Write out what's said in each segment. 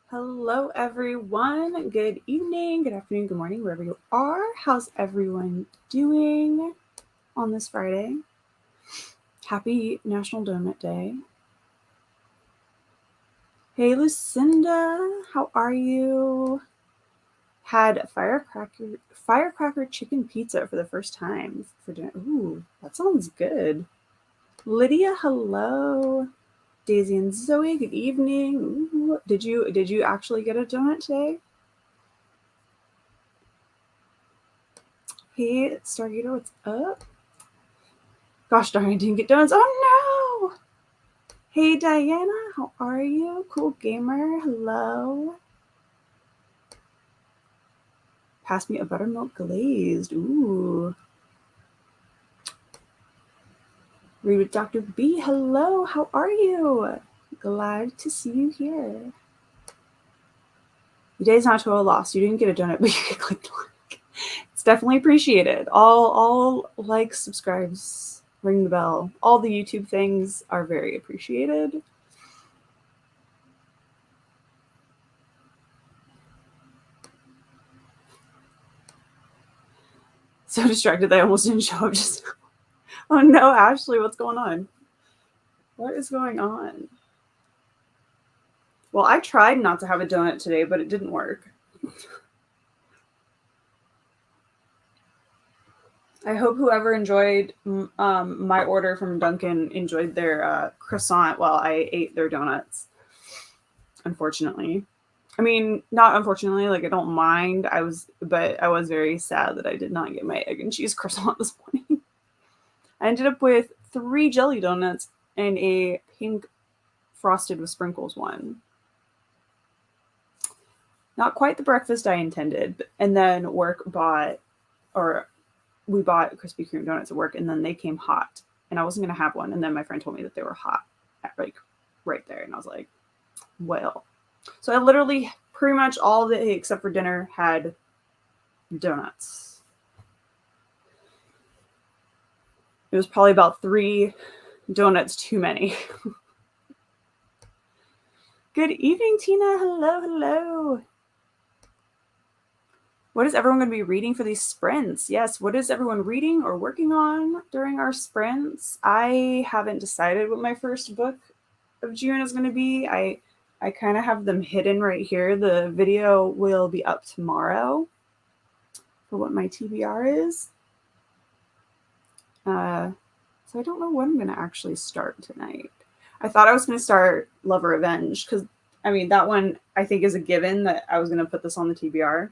Hello, everyone. Good evening, good afternoon, good morning, wherever you are. How's everyone doing on this Friday? Happy National Donut Day. Hey, Lucinda, how are you? Had firecracker chicken pizza for the first time for dinner. Ooh, that sounds good. Lydia, hello. Daisy and Zoe, good evening. Ooh, did you actually get a donut today? Hey, Stargator, what's up? Gosh darn, I didn't get donuts. Oh no! Hey, Diana, how are you? Cool gamer, hello. Pass me a buttermilk glazed. Ooh. Read with Dr. B. Hello, how are you? Glad to see you here. Your day's not a total loss. You didn't get a donut, but you clicked the like. It's definitely appreciated. All likes, subscribes, ring the bell. All the YouTube things are very appreciated. So distracted that I almost didn't show up just now. Oh no, Ashley, what's going on? What is going on? Well, I tried not to have a donut today, but it didn't work. I hope whoever enjoyed my order from Dunkin' enjoyed their croissant while I ate their donuts. Unfortunately. I mean, not unfortunately, like I don't mind. But I was very sad that I did not get my egg and cheese croissant this morning. I ended up with 3 jelly donuts and a pink frosted with sprinkles one. Not quite the breakfast I intended. And then we bought Krispy Kreme donuts at work, and then they came hot, and I wasn't gonna have one. And then my friend told me that they were hot, like right there, and I was like, well. So I literally pretty much all day except for dinner had donuts. It was probably about 3 donuts too many. Good evening, Tina. Hello, hello. What is everyone going to be reading for these sprints? Yes, what is everyone reading or working on during our sprints? I haven't decided what my first book of June is going to be. I kind of have them hidden right here. The video will be up tomorrow for what my TBR is. So I don't know when I'm going to actually start tonight. I thought I was going to start Love or Revenge because, I mean, that one I think is a given that I was going to put this on the TBR.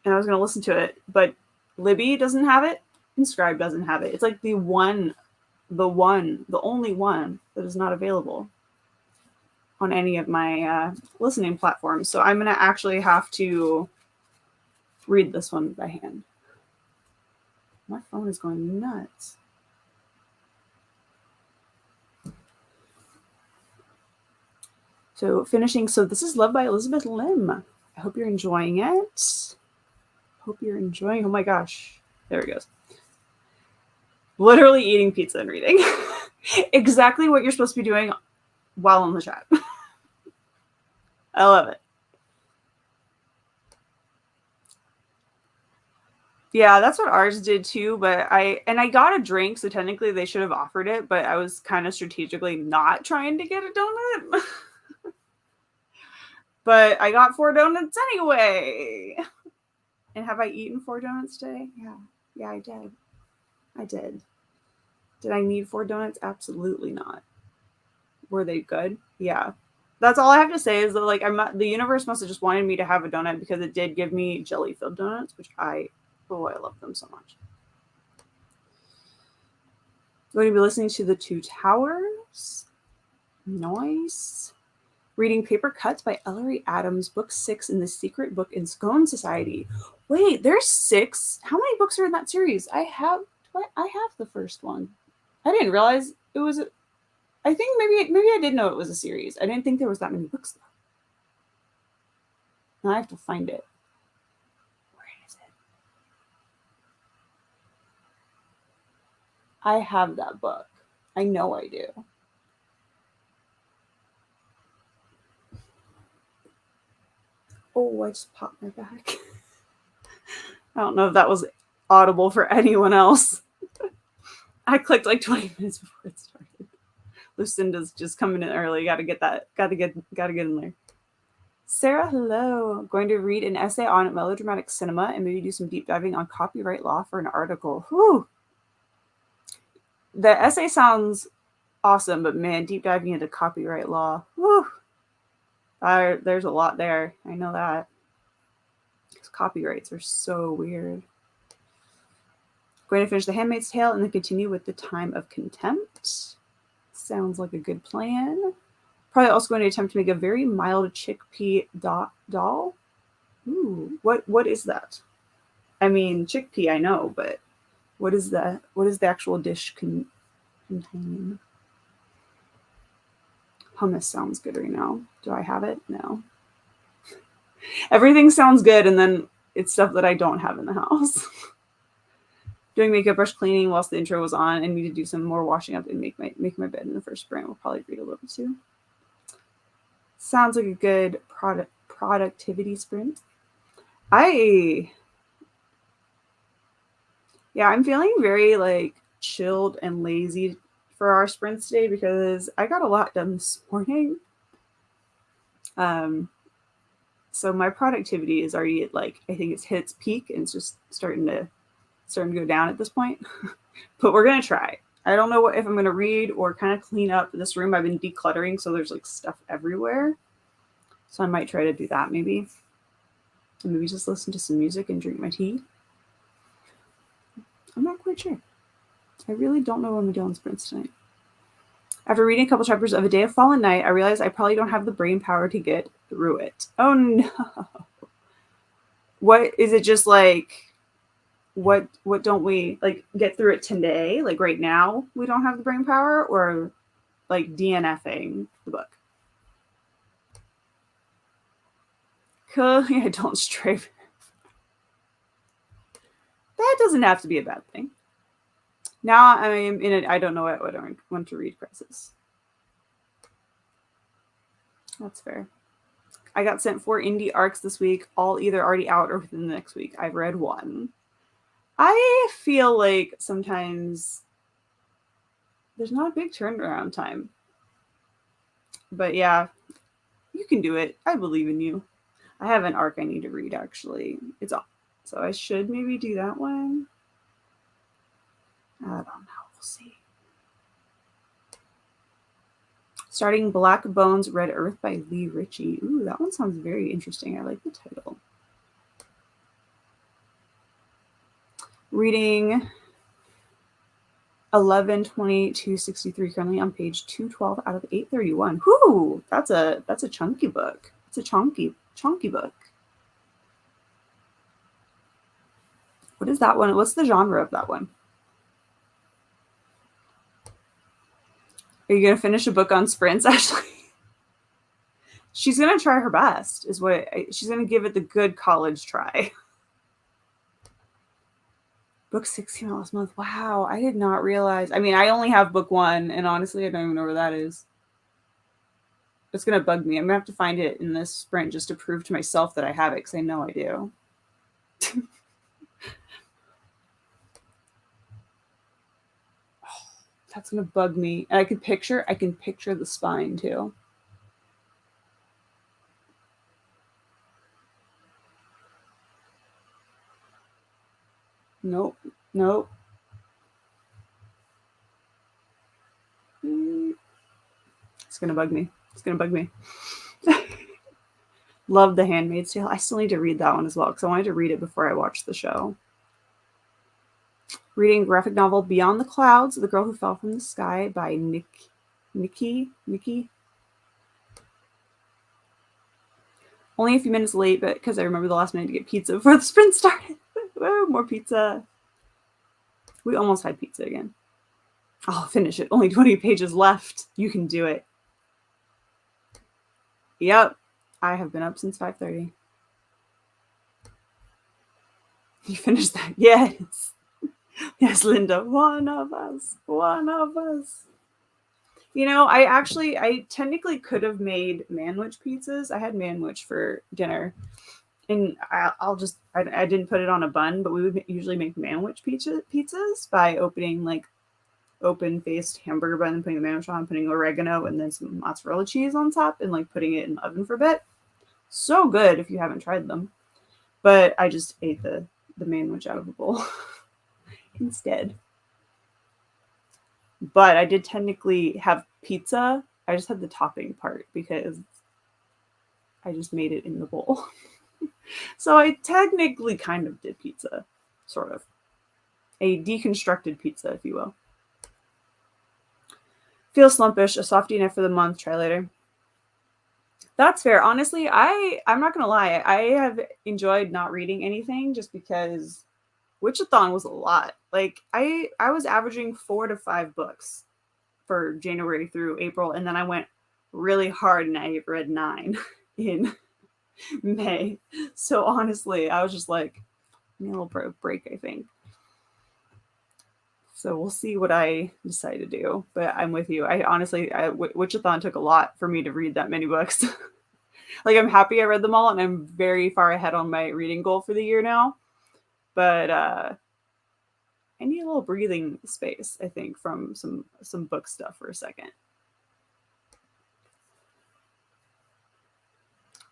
And I was going to listen to it, but Libby doesn't have it, and Scribe doesn't have it. It's like the only one that is not available on any of my listening platforms. So I'm going to actually have to read this one by hand. My phone is going nuts. So finishing, so this is Love by Elizabeth Lim. I hope you're enjoying it. Hope you're enjoying. Oh my gosh. There it goes. Literally eating pizza and reading. Exactly what you're supposed to be doing while on the chat. I love it. Yeah, that's what ours did too, but I got a drink, so technically they should have offered it, but I was kind of strategically not trying to get a donut. But I got 4 donuts anyway. And have I eaten 4 donuts today? Yeah, I did. I did. Did I need 4 donuts? Absolutely not. Were they good? Yeah. That's all I have to say is that like the universe must have just wanted me to have a donut because it did give me jelly-filled donuts, which I love them so much. Going to be listening to The Two Towers. Nice. Reading Paper Cuts by Ellery Adams, book 6 in the Secret Book and Scone Society. Wait, there's 6? How many books are in that series? I have the first one. I didn't realize it was I think maybe I did know it was a series. I didn't think there was that many books though. Now I have to find it. Where is it? I have that book. I know I do. Oh, I just popped my back. I don't know if that was audible for anyone else. I clicked like 20 minutes before it started. Lucinda's just coming in early. Gotta get in there. Sarah, hello. Going to read an essay on melodramatic cinema and maybe do some deep diving on copyright law for an article. Whew. The essay sounds awesome, but man, deep diving into copyright law. Whew. There's a lot there. I know that. Because copyrights are so weird. Going to finish The Handmaid's Tale and then continue with The Time of Contempt. Sounds like a good plan. Probably also going to attempt to make a very mild chickpea dal. Ooh, what is that? I mean, chickpea, I know, but what is that? What is the actual dish contain? Hummus sounds good right now. Do I have it? No. Everything sounds good, and then it's stuff that I don't have in the house. Doing makeup, brush cleaning whilst the intro was on, and need to do some more washing up and make my bed in the first sprint. We'll probably read a little too. Sounds like a good productivity sprint. I'm feeling very like chilled and lazy for our sprints today because I got a lot done this morning. So my productivity is already at like, I think it's hit its peak and it's just starting to go down at this point. But we're gonna try. I don't know if I'm gonna read or kind of clean up this room. I've been decluttering, so there's like stuff everywhere. So I might try to do that maybe. And maybe just listen to some music and drink my tea. I'm not quite sure. I really don't know what I'm doing on sprints tonight. After reading a couple chapters of A Day of Fallen Night, I realized I probably don't have the brain power to get through it. Oh no. What is it just like? What don't we like get through it today? Like right now, we don't have the brain power, or like DNFing the book? Yeah, don't stray. That doesn't have to be a bad thing. Now I am in it. I don't know what I want to read crisis. That's fair. I got sent 4 indie arcs this week, all either already out or within the next week. I've read 1. I feel like sometimes there's not a big turnaround time. But yeah, you can do it. I believe in you. I have an arc I need to read, actually. It's off. So I should maybe do that one. I don't know. We'll see. Starting Black Bones, Red Earth by Lee Ritchie. Ooh, that one sounds very interesting. I like the title. Reading 11/20/263, currently on page 212 out of 831. Whoo, that's a chunky book. It's a chunky book. What is that one? What's the genre of that one? Are you gonna finish a book on sprints, Ashley? She's gonna try her best. She's gonna give it the good college try. Book 16 last month. Wow, I did not realize. I mean, I only have book 1, and honestly, I don't even know where that is. It's gonna bug me. I'm gonna have to find it in this sprint just to prove to myself that I have it, because I know I do. That's gonna bug me. And I can picture the spine too. Nope. It's gonna bug me. Love The Handmaid's Tale. I still need to read that one as well, because I wanted to read it before I watched the show. Reading graphic novel Beyond the Clouds, The Girl Who Fell from the Sky by Nikki. Only a few minutes late, but because I remember the last minute to get pizza before the sprint started. Woo, more pizza. We almost had pizza again. I'll finish it. Only 20 pages left. You can do it. Yep. I have been up since 5:30. You finished that? Yes. Yes, Linda. One of us. You know, I technically could have made manwich pizzas. I had manwich for dinner, and I didn't put it on a bun, but we would usually make manwich pizzas by opening like open faced hamburger bun and putting the manwich on, putting oregano and then some mozzarella cheese on top, and like putting it in the oven for a bit. So good if you haven't tried them. But I just ate the manwich out of a bowl instead. But I did technically have pizza. I just had the topping part because I just made it in the bowl. So I technically kind of did pizza, sort of. A deconstructed pizza, if you will. Feel slumpish, a softie enough for the month, try later. That's fair. Honestly, I'm not gonna lie. I have enjoyed not reading anything just because Witchathon was a lot. Like I was averaging 4 to 5 books for January through April, and then I went really hard and I read 9 in May. So honestly, I was just like, a little break, I think. So we'll see what I decide to do. But I'm with you. Witchathon took a lot for me to read that many books. Like, I'm happy I read them all, and I'm very far ahead on my reading goal for the year now. But I need a little breathing space, I think, from some book stuff for a second.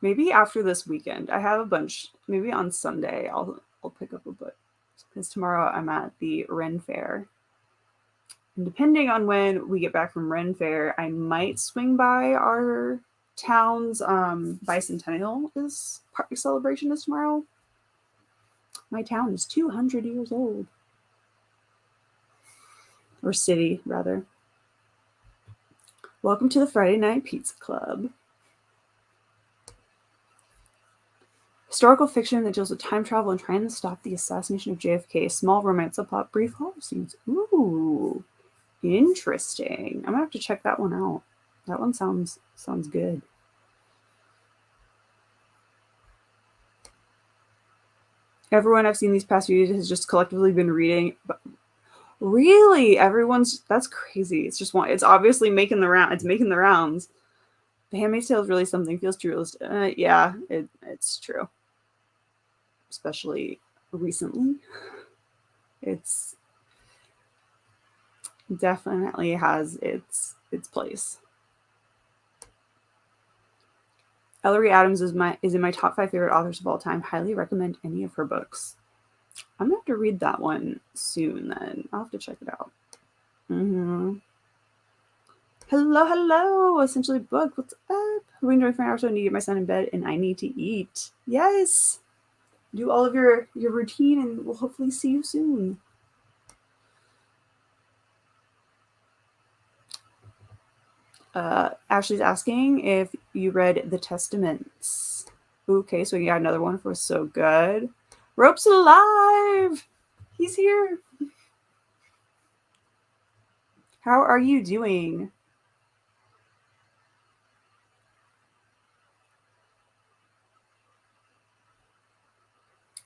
Maybe after this weekend, I have a bunch. Maybe on Sunday, I'll pick up a book, because tomorrow I'm at the Ren Fair. And depending on when we get back from Ren Fair, I might swing by our town's bicentennial celebration is tomorrow. My town is 200 years old. Or city, rather. Welcome to the Friday Night Pizza Club. Historical fiction that deals with time travel and trying to stop the assassination of JFK. Small romance subplot, brief horror scenes. Ooh, interesting. I'm gonna have to check that one out. That one sounds good. Everyone I've seen these past few years has just collectively been reading. But really, that's crazy. It's obviously making the round. It's making the rounds. The Handmaid's Tale is really something. Feels too realistic. Yeah, it's true. Especially recently, it's definitely has its place. Ellery Adams is in my top 5 favorite authors of all time. Highly recommend any of her books. I'm gonna have to read that one soon. Then I'll have to check it out. Hello, essentially book. What's up? We're doing for an hour, so I need to get my son in bed, and I need to eat. Yes, do all of your routine, and we'll hopefully see you soon. Ashley's asking if you read The Testaments. Okay, so we got another one for So Good. Rope's alive! He's here. How are you doing?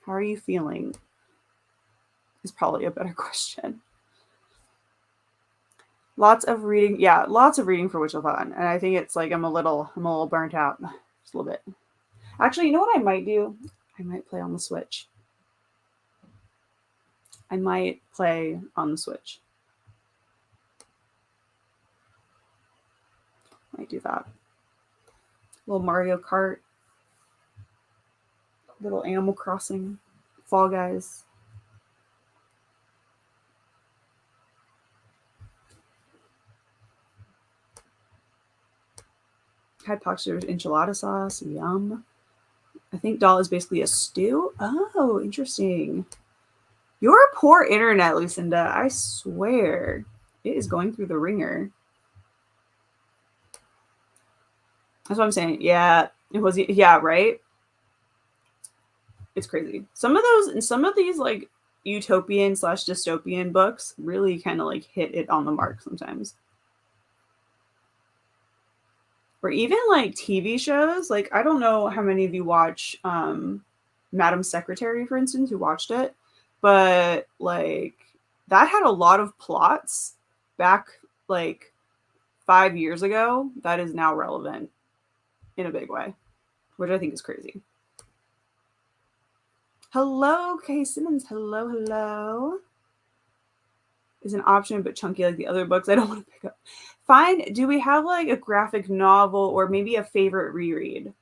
How are you feeling? Is probably a better question. Lots of reading for Witchathon, and I think it's like I'm a little burnt out, just a little bit. Actually, you know what I might do? I might play on the Switch. Might do that. Little Mario Kart, little Animal Crossing, Fall Guys. Had Poxter's enchilada sauce. Yum. I think dal is basically a stew. Oh, interesting. Your poor internet, Lucinda. I swear. It is going through the ringer. That's what I'm saying. Yeah, it was. Yeah, right? It's crazy. Some of these like utopian / dystopian books really kind of like hit it on the mark sometimes. Or even like TV shows. Like, I don't know how many of you watch Madam Secretary, for instance, who watched it, but like that had a lot of plots back like 5 years ago, that is now relevant in a big way, which I think is crazy. Hello, Kay Simmons. Hello, hello. Is an option, but chunky like the other books I don't want to pick up. Fine. Do we have like a graphic novel or maybe a favorite reread?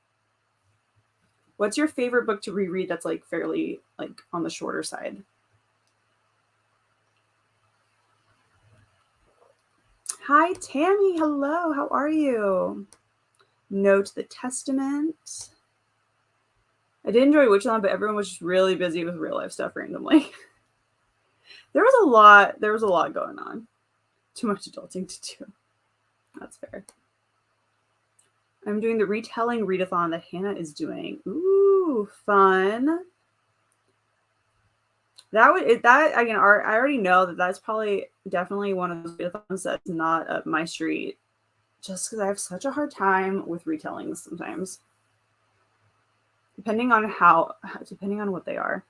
What's your favorite book to reread that's like fairly like on the shorter side? Hi, Tammy. Hello. How are you? No to the Testament. I did enjoy Witchland, but everyone was just really busy with real life stuff randomly. There was a lot going on. Too much adulting to do. That's fair. I'm doing the retelling readathon that Hannah is doing. Ooh, fun. I already know that that's probably definitely one of those readathons that's not up my street. Just because I have such a hard time with retellings sometimes. Depending on what they are.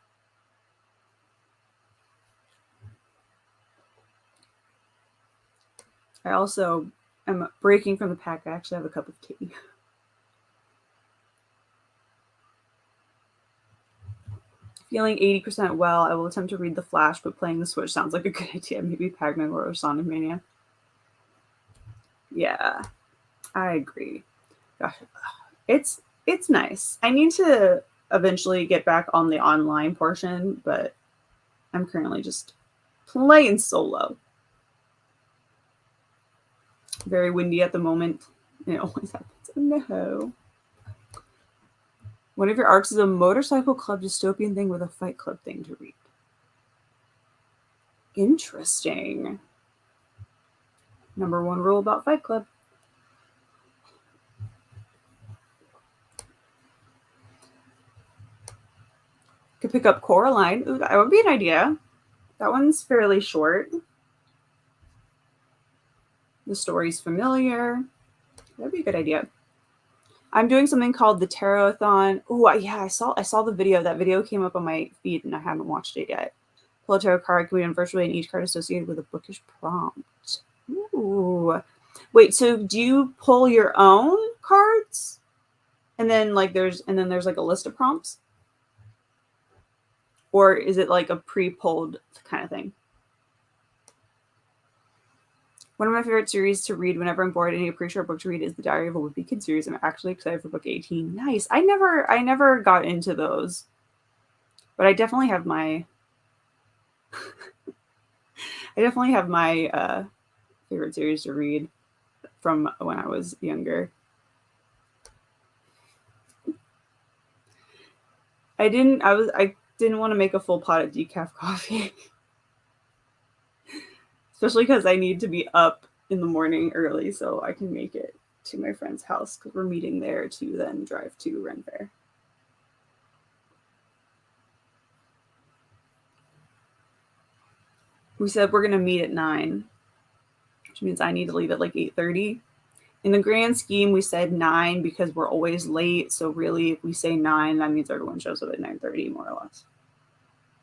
I also am breaking from the pack. I actually have a cup of tea. Feeling 80% well. I will attempt to read The Flash, but playing the Switch sounds like a good idea. Maybe Pac-Man or Sonic Mania. Yeah, I agree. Gosh, it's nice. I need to eventually get back on the online portion, but I'm currently just playing solo. Very windy at the moment. It always happens. Oh, no. One of your arcs is a motorcycle club dystopian thing with a Fight Club thing to read. Interesting. Number one rule about Fight Club. Could pick up Coraline. Ooh, that would be an idea. That one's fairly short. The story's familiar. That'd be a good idea. I'm doing something called the Tarot-a-thon. Oh, yeah, I saw the video. That video came up on my feed, and I haven't watched it yet. Pull a tarot card, can be done virtually, and each card associated with a bookish prompt. Ooh. Wait, so do you pull your own cards? And then there's like a list of prompts? Or is it like a pre-pulled kind of thing? One of my favorite series to read whenever I'm bored and need a pretty short book to read is the Diary of a Wimpy Kid series. I'm actually excited for book 18. Nice. I never got into those, but I definitely have my favorite series to read from when I was younger. I didn't want to make a full pot of decaf coffee. Especially because I need to be up in the morning early so I can make it to my friend's house because we're meeting there to then drive to Ren Fair. We said we're going to meet at 9, which means I need to leave at like 8:30. In the grand scheme, we said 9 because we're always late. So really, if we say 9, that means everyone shows up at 9:30, more or less.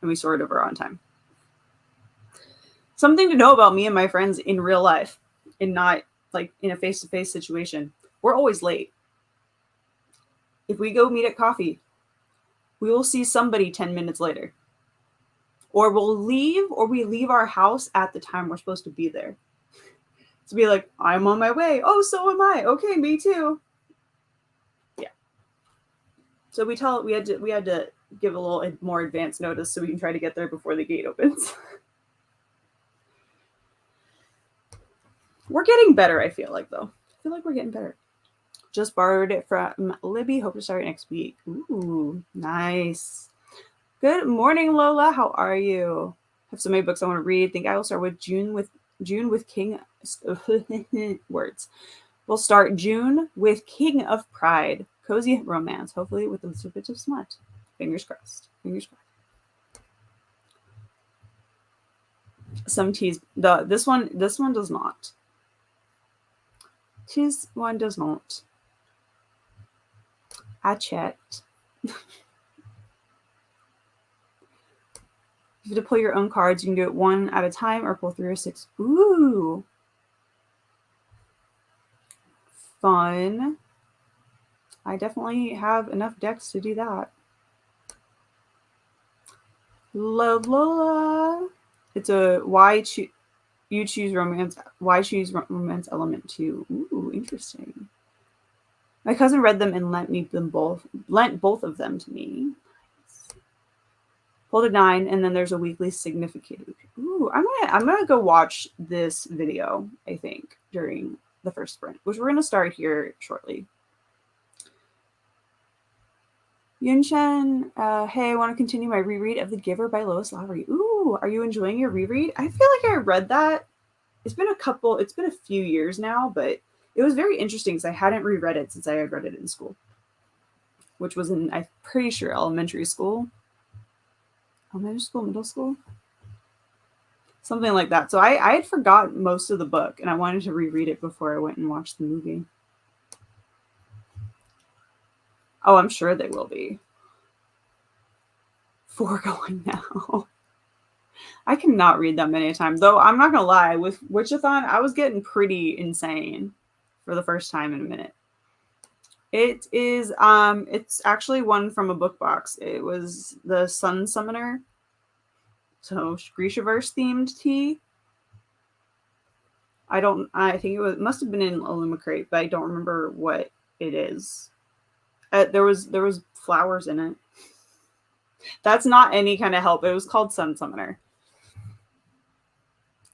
And we sort of are on time. Something to know about me and my friends in real life and not like in a face-to-face situation. We're always late. If we go meet at coffee, we will see somebody 10 minutes later. Or we leave our house at the time we're supposed to be there. To be like, I'm on my way. Oh, so am I. Okay, me too. Yeah. So we had to give a little more advance notice so we can try to get there before the gate opens. We're getting better, I feel like, though. I feel like we're getting better. Just borrowed it from Libby. Hope to start next week. Ooh, nice. Good morning, Lola. How are you? Have so many books I want to read. Think I will start with June with King words. We'll start June with King of Pride. Cozy romance, hopefully with a little bit of smut. Fingers crossed. Fingers crossed. Some teas. This one does not. This one does not. I checked. You have to pull your own cards. You can do it one at a time or pull 3 or 6. Ooh. fun. I definitely have enough decks to do that. Love Lola. It's a you choose romance. Why choose romance element 2? Ooh, interesting. My cousin read them and lent both of them to me. Pulled a 9, and then there's a weekly significant. Ooh, I'm gonna go watch this video, I think, during the first sprint, which we're gonna start here shortly. Yunshen, hey, I want to continue my reread of The Giver by Lois Lowry. Ooh, are you enjoying your reread? I feel like I read that. It's been a few years now, but it was very interesting because I hadn't reread it since I had read it in school, which was I'm pretty sure, elementary school, middle school, something like that. So I had forgotten most of the book, and I wanted to reread it before I went and watched the movie. Oh, I'm sure they will be. 4 going now. I cannot read that many times, though. I'm not gonna lie. With Witchathon, I was getting pretty insane for the first time in a minute. It is it's actually one from a book box. It was the Sun Summoner, so Grishaverse themed tea. I think it must have been in Illumicrate, but I don't remember what it is. There was flowers in it. That's not any kind of help. It was called Sun Summoner.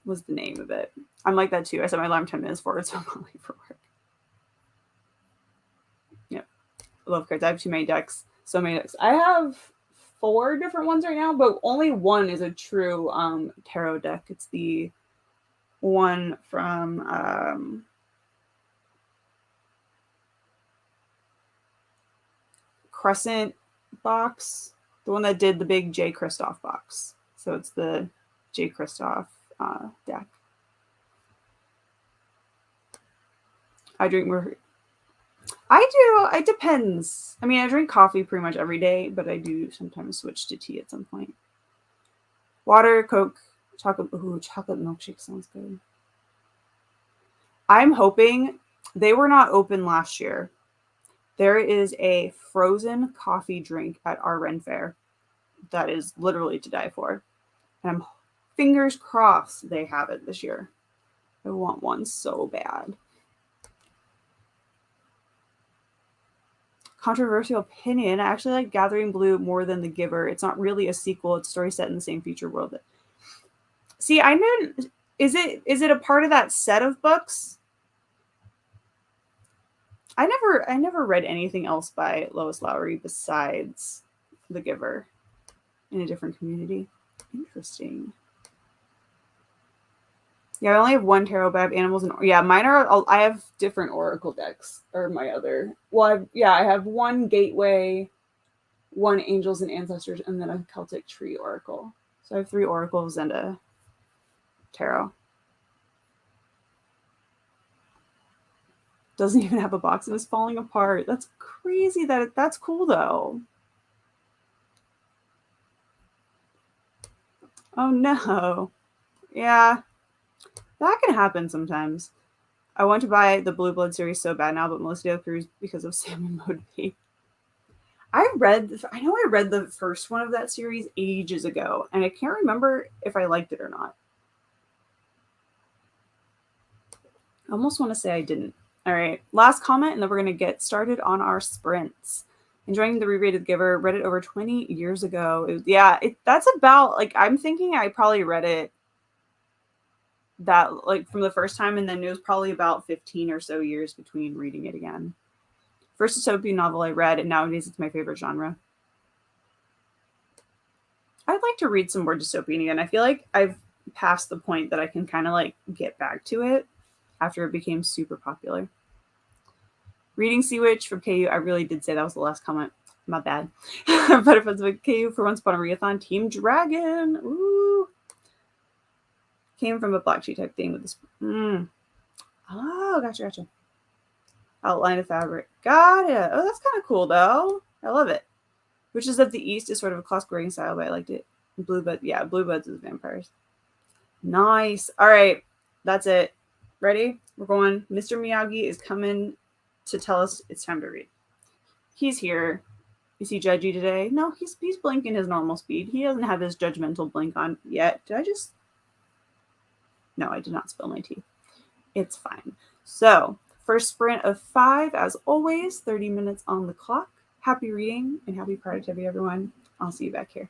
Was the name of it. I'm like that too. I set my alarm 10 minutes forward, so I'm not late for work. Yep. I love cards. I have too many decks. So many decks. I have 4 different ones right now, but only one is a true tarot deck. It's the one from Crescent box. The one that did the big J. Kristoff box. So it's the J. Kristoff deck. I drink more. I do. It depends. I mean, I drink coffee pretty much every day, but I do sometimes switch to tea at some point. Water, Coke, chocolate. Ooh, chocolate milkshake sounds good. I'm hoping they were not open last year. There is a frozen coffee drink at our Ren Fair that is literally to die for. And I'm fingers crossed they have it this year. I want one so bad. Controversial opinion. I actually like Gathering Blue more than The Giver. It's not really a sequel. It's a story set in the same future world. See, I know. Is it a part of that set of books? I never read anything else by Lois Lowry besides The Giver in a different community. Interesting. Yeah, I only have 1 tarot, but I have animals and mine are. I have different oracle decks, or my other. Well, I have 1 gateway, 1 angels and ancestors, and then a Celtic tree oracle. So I have 3 oracles and a tarot. Doesn't even have a box and is falling apart. That's crazy. That's cool though. Oh no. Yeah. That can happen sometimes. I want to buy the Blue Blood series so bad now, but mostly appears because of Sam and Motivate. I know I read the first one of that series ages ago, and I can't remember if I liked it or not. I almost want to say I didn't. All right, last comment, and then we're going to get started on our sprints. Enjoying the reread Giver. Read it over 20 years ago. That's about, like, I'm thinking I probably read it that, like, from the first time, and then it was probably about 15 or so years between reading it again. First dystopian novel I read, and nowadays it's my favorite genre. I'd like to read some more dystopian again. I feel like I've passed the point that I can kind of like get back to it after it became super popular. Reading Sea Witch from KU. I really did say that was the last comment. My bad. But if it's with KU for Once Upon a Readathon, Team Dragon. Ooh. Came from a black sheet type thing with this. Oh, gotcha. Outline of fabric. Got it. Oh, that's kind of cool though. I love it. Witches of the East is sort of a classic writing style, but I liked it. Blue Buds is vampires. Nice. All right. That's it. Ready? We're going. Mr. Miyagi is coming to tell us it's time to read. He's here. Is he judgy today? No, he's blinking his normal speed. He doesn't have his judgmental blink on yet. Did I just... No, I did not spill my tea. It's fine. So, first sprint of 5, as always, 30 minutes on the clock. Happy reading and happy productivity, everyone. I'll see you back here.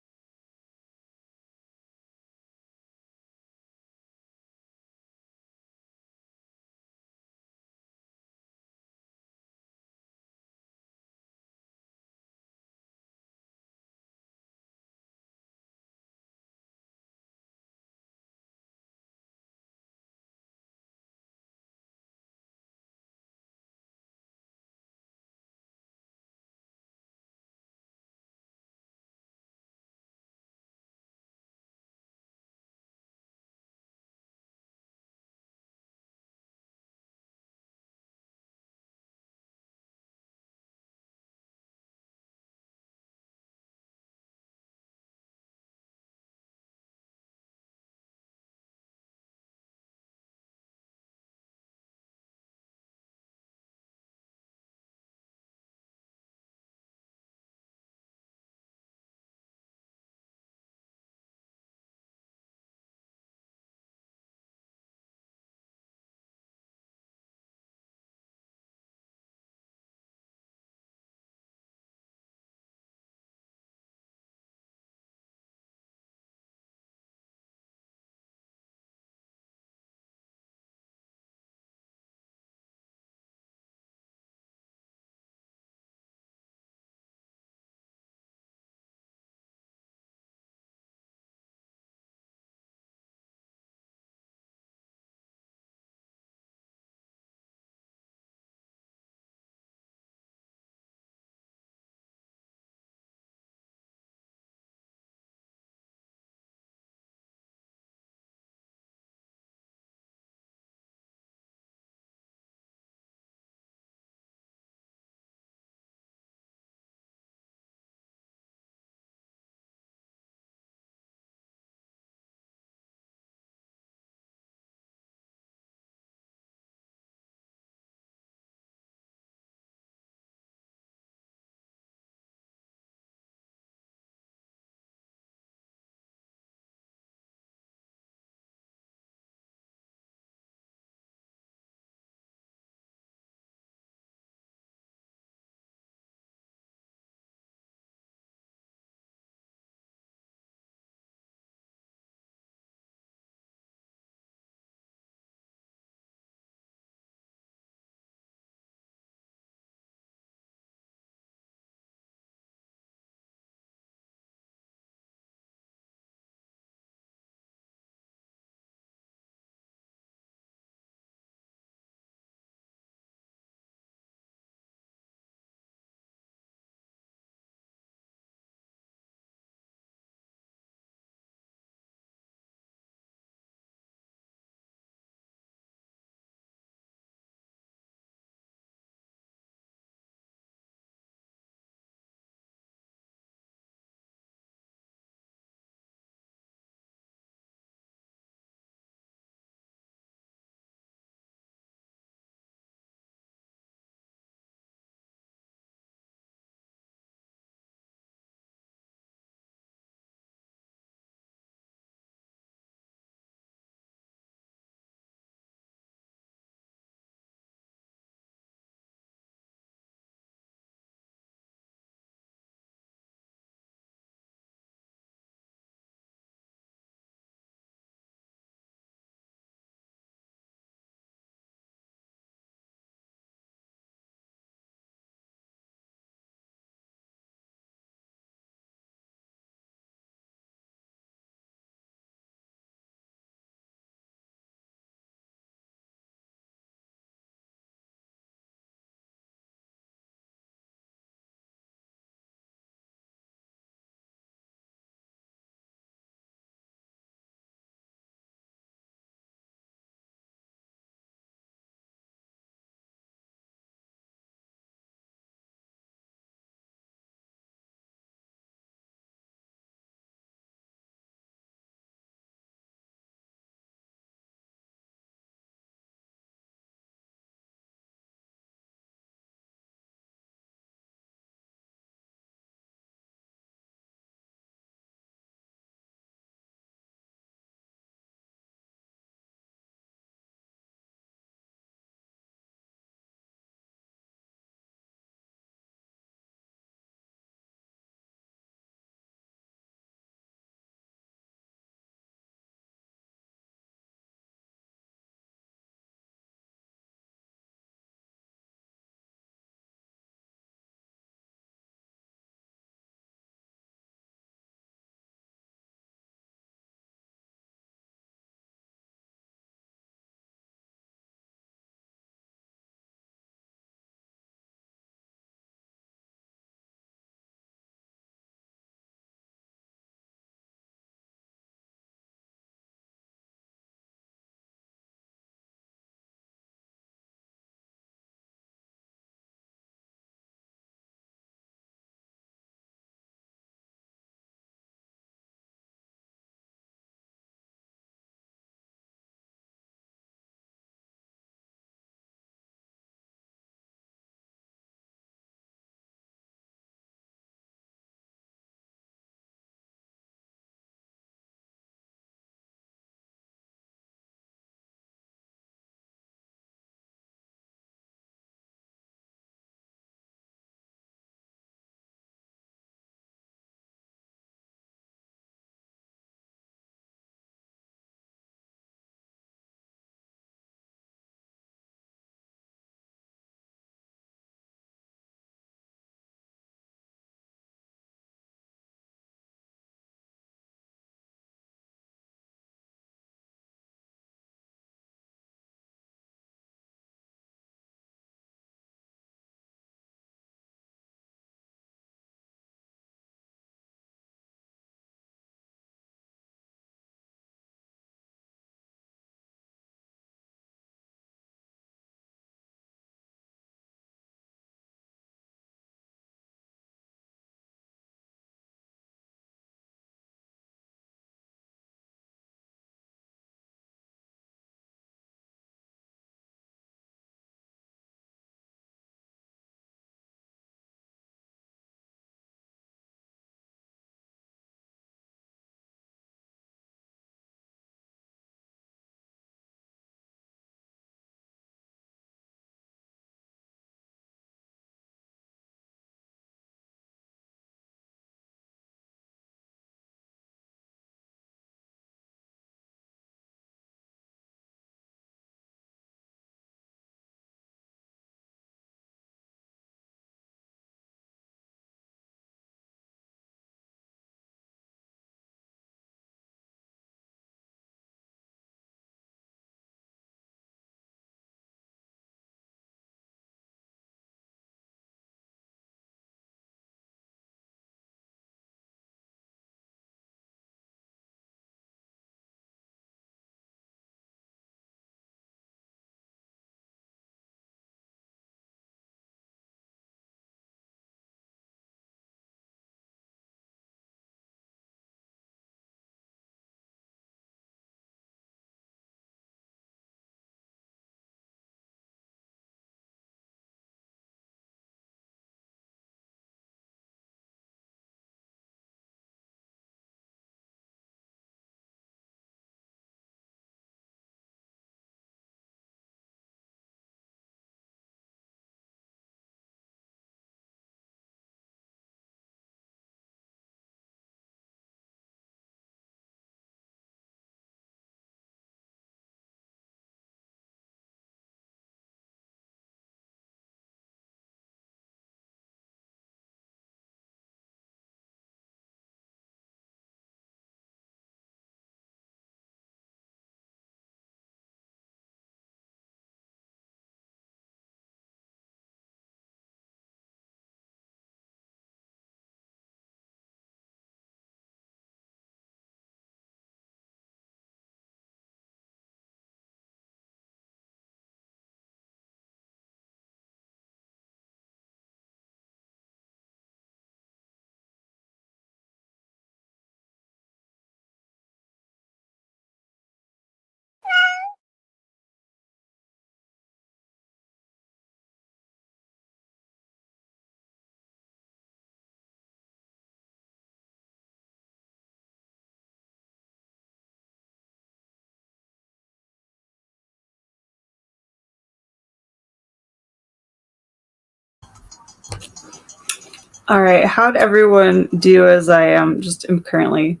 All right, how'd everyone do as I am currently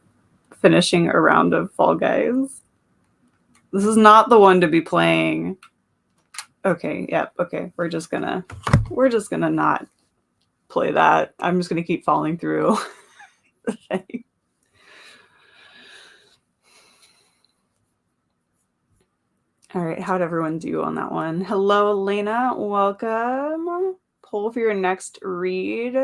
finishing a round of Fall Guys? This is not the one to be playing. Okay, yep, okay. We're just gonna not play that. I'm just gonna keep falling through the thing. All right, how'd everyone do on that one? Hello, Elena. Welcome. Poll for your next read.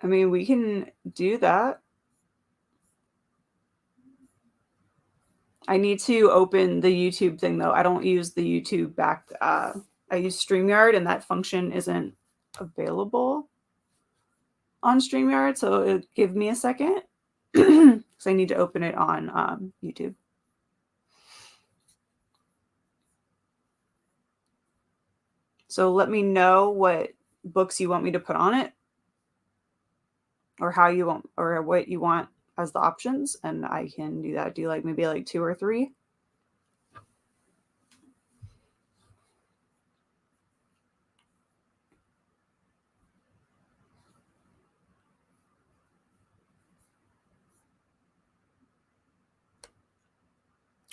I mean, we can do that. I need to open the YouTube thing, though. I don't use the YouTube back. I use StreamYard, and that function isn't available on StreamYard, so give me a second because I need to open it on YouTube. So let me know what books you want me to put on it, or how you want, or what you want as the options, and I can do that. Do like maybe like 2 or 3?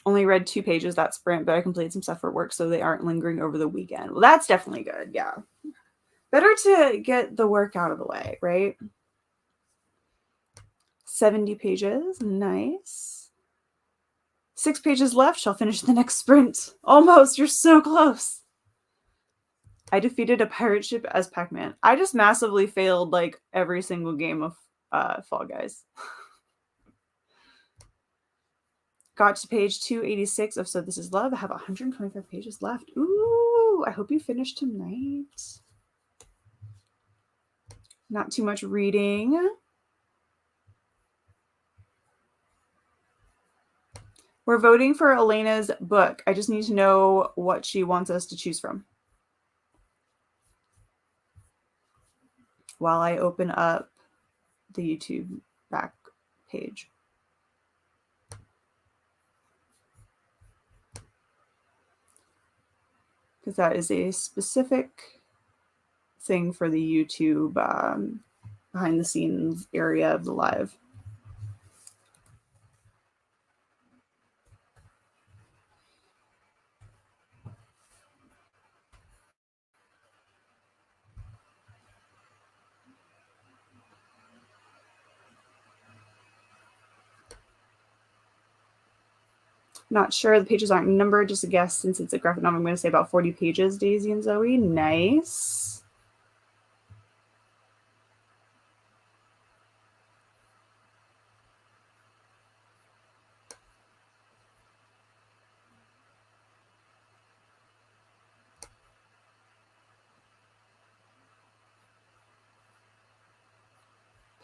Only read 2 pages that sprint, but I completed some stuff for work, so they aren't lingering over the weekend. Well, that's definitely good. Yeah. Better to get the work out of the way, right? 70 pages. Nice. 6 pages left. Shall finish the next sprint. Almost. You're so close. I defeated a pirate ship as Pac-Man. I just massively failed like every single game of Fall Guys. Got to page 286 of So This Is Love. I have 125 pages left. Ooh, I hope you finish tonight. Not too much reading. We're voting for Elena's book. I just need to know what she wants us to choose from while I open up the YouTube back page. Because that is a specific thing for the YouTube behind the scenes area of the live. Not sure. The pages aren't numbered. Just a guess. Since it's a graphic novel, I'm going to say about 40 pages, Daisy and Zoe. Nice.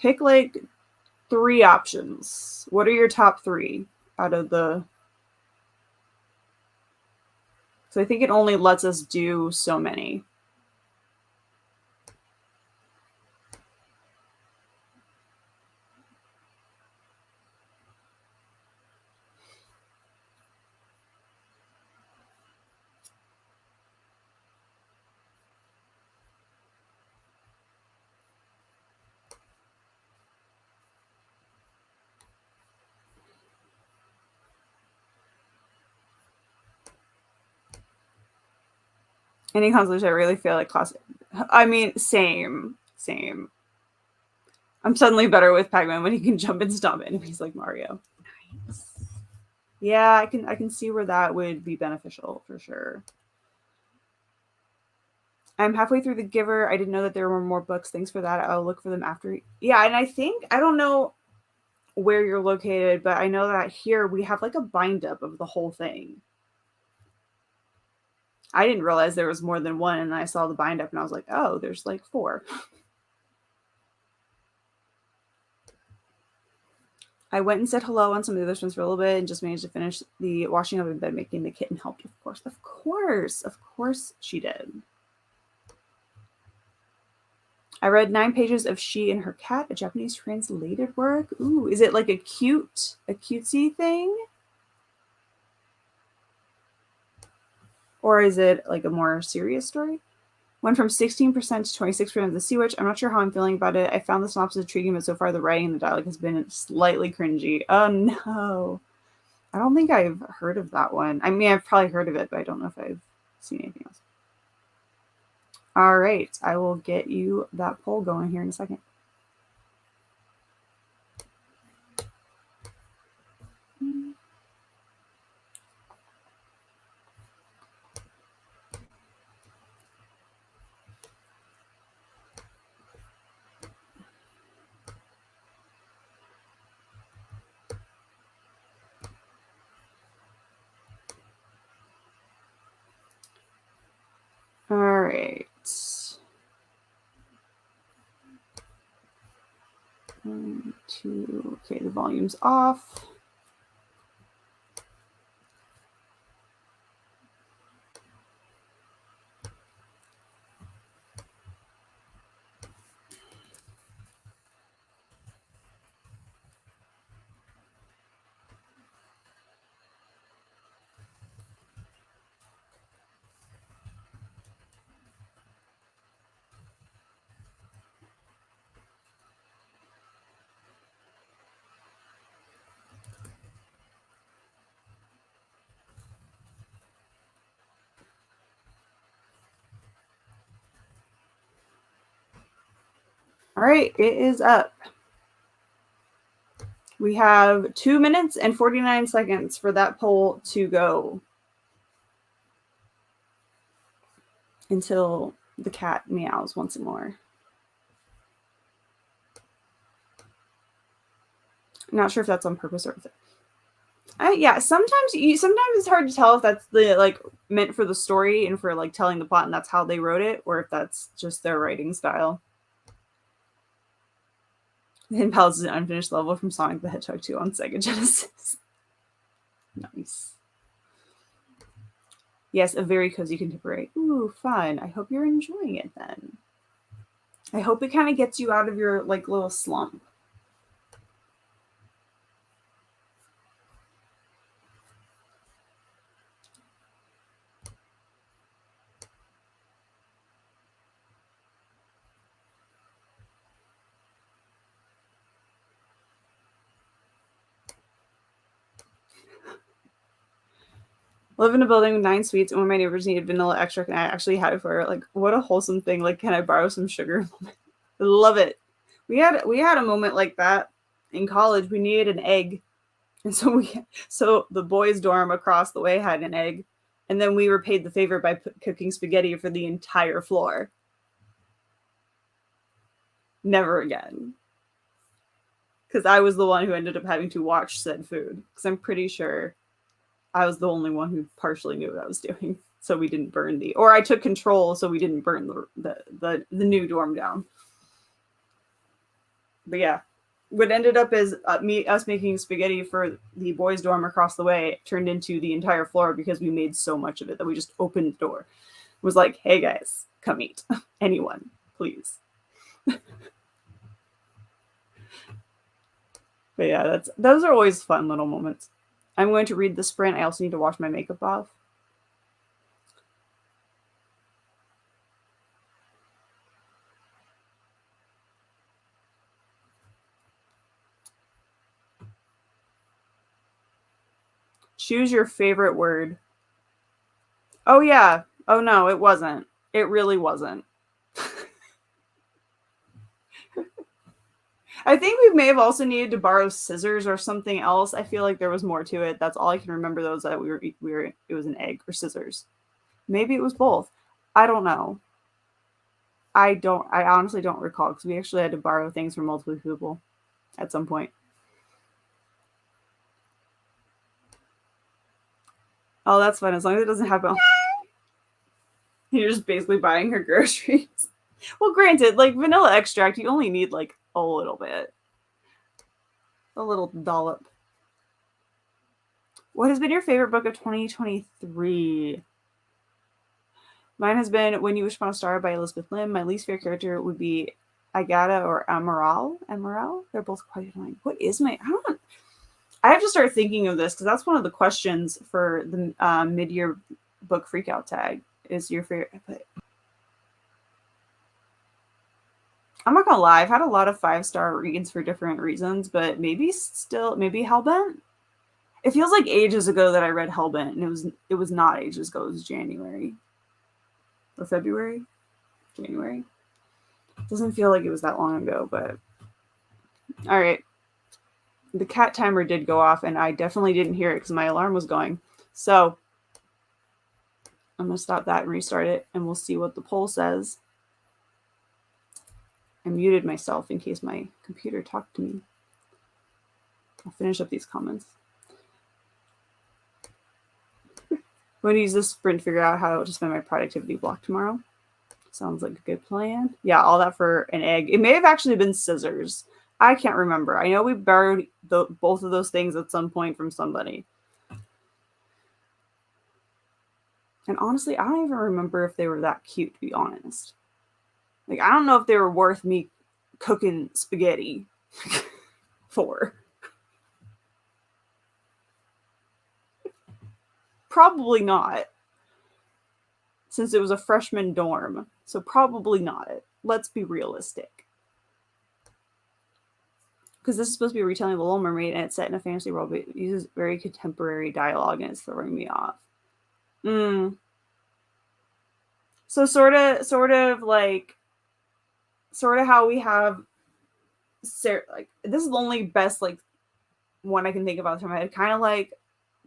Pick like 3 options. What are your top 3 out of the... So I think it only lets us do so many. Any consolation, I really feel like classic. I mean, same. I'm suddenly better with Pac-Man when he can jump and stomp enemies like Mario. Nice. Yeah, I can see where that would be beneficial for sure. I'm halfway through The Giver. I didn't know that there were more books. Thanks for that. I'll look for them after. Yeah, and I think, I don't know where you're located, but I know that here we have like a bind up of the whole thing. I didn't realize there was more than one, and I saw the bind up and I was like, oh, there's like 4. I went and said hello on some of the other ones for a little bit and just managed to finish the washing up and bed making. The kitten helped, of course. Of course she did. I read 9 pages of She and Her Cat, a Japanese translated work. Ooh, is it like a cutesy thing? Or is it like a more serious story? Went from 16% to 26% of the Sea Witch. I'm not sure how I'm feeling about it. I found the synopsis intriguing, but so far the writing and the dialogue has been slightly cringy. Oh no. I don't think I've heard of that one. I mean, I've probably heard of it, but I don't know if I've seen anything else. All right. I will get you that poll going here in a second. All right. 1, 2. Okay, the volume's off. All right, it is up. We have 2 minutes and 49 seconds for that poll to go until the cat meows once more. I'm not sure if that's on purpose or if it... yeah, sometimes it's hard to tell if that's the like meant for the story and for like telling the plot and that's how they wrote it, or if that's just their writing style. The Hidden Palace is an unfinished level from Sonic the Hedgehog 2 on Sega Genesis. Nice. Yes, a very cozy contemporary. Ooh, fun. I hope you're enjoying it then. I hope it kind of gets you out of your like little slump. Live in a building with 9 suites, and when my neighbors needed vanilla extract, and I actually had it for her. Like, what a wholesome thing! Like, can I borrow some sugar? I love it. We had a moment like that in college. We needed an egg, and so the boys' dorm across the way had an egg, and then we were paid the favor by cooking spaghetti for the entire floor. Never again, because I was the one who ended up having to watch said food. Because I'm pretty sure I was the only one who partially knew what I was doing, so we didn't burn or I took control, so we didn't burn the new dorm down. But yeah, what ended up as us making spaghetti for the boys' dorm across the way turned into the entire floor because we made so much of it that we just opened the door. It was like, hey guys, come eat. Anyone, please. But yeah, those are always fun little moments. I'm going to read the sprint. I also need to wash my makeup off. Choose your favorite word. Oh yeah. Oh no, it wasn't. It really wasn't. I think we may have also needed to borrow scissors or something else. I feel like there was more to it. That's all I can remember. Those that we were. It was an egg or scissors. Maybe it was both. I don't know. I honestly don't recall because we actually had to borrow things from multiple people at some point. Oh, that's fine. As long as it doesn't happen. You're just basically buying her groceries. Well, granted, like vanilla extract, you only need like a little bit. A little dollop. What has been your favorite book of 2023? Mine has been When You Wish Upon a Star by Elizabeth Lim. My least favorite character would be Agata or Amaral. They're both quite annoying. What is my? I have to start thinking of this because that's one of the questions for the mid-year book freakout tag. Is your favorite? But I'm not gonna lie. I've had a lot of 5-star reads for different reasons, but maybe Hellbent. It feels like ages ago that I read Hellbent, and it was not ages ago. It was January or February. January. Doesn't feel like it was that long ago, but all right. The cat timer did go off, and I definitely didn't hear it because my alarm was going. So I'm going to stop that and restart it, and we'll see what the poll says. I muted myself in case my computer talked to me. I'll finish up these comments. I'm going to use this sprint to figure out how to spend my productivity block tomorrow. Sounds like a good plan. Yeah, all that for an egg. It may have actually been scissors. I can't remember. I know we borrowed both of those things at some point from somebody. And honestly, I don't even remember if they were that cute, to be honest. Like, I don't know if they were worth me cooking spaghetti for. Probably not. Since it was a freshman dorm. So probably not. Let's be realistic. Because this is supposed to be a retelling of The Little Mermaid, and it's set in a fantasy world, but it uses very contemporary dialogue, and it's throwing me off. So sort of how we have like, this is the only best like one I can think of off the top of my head. Kind of like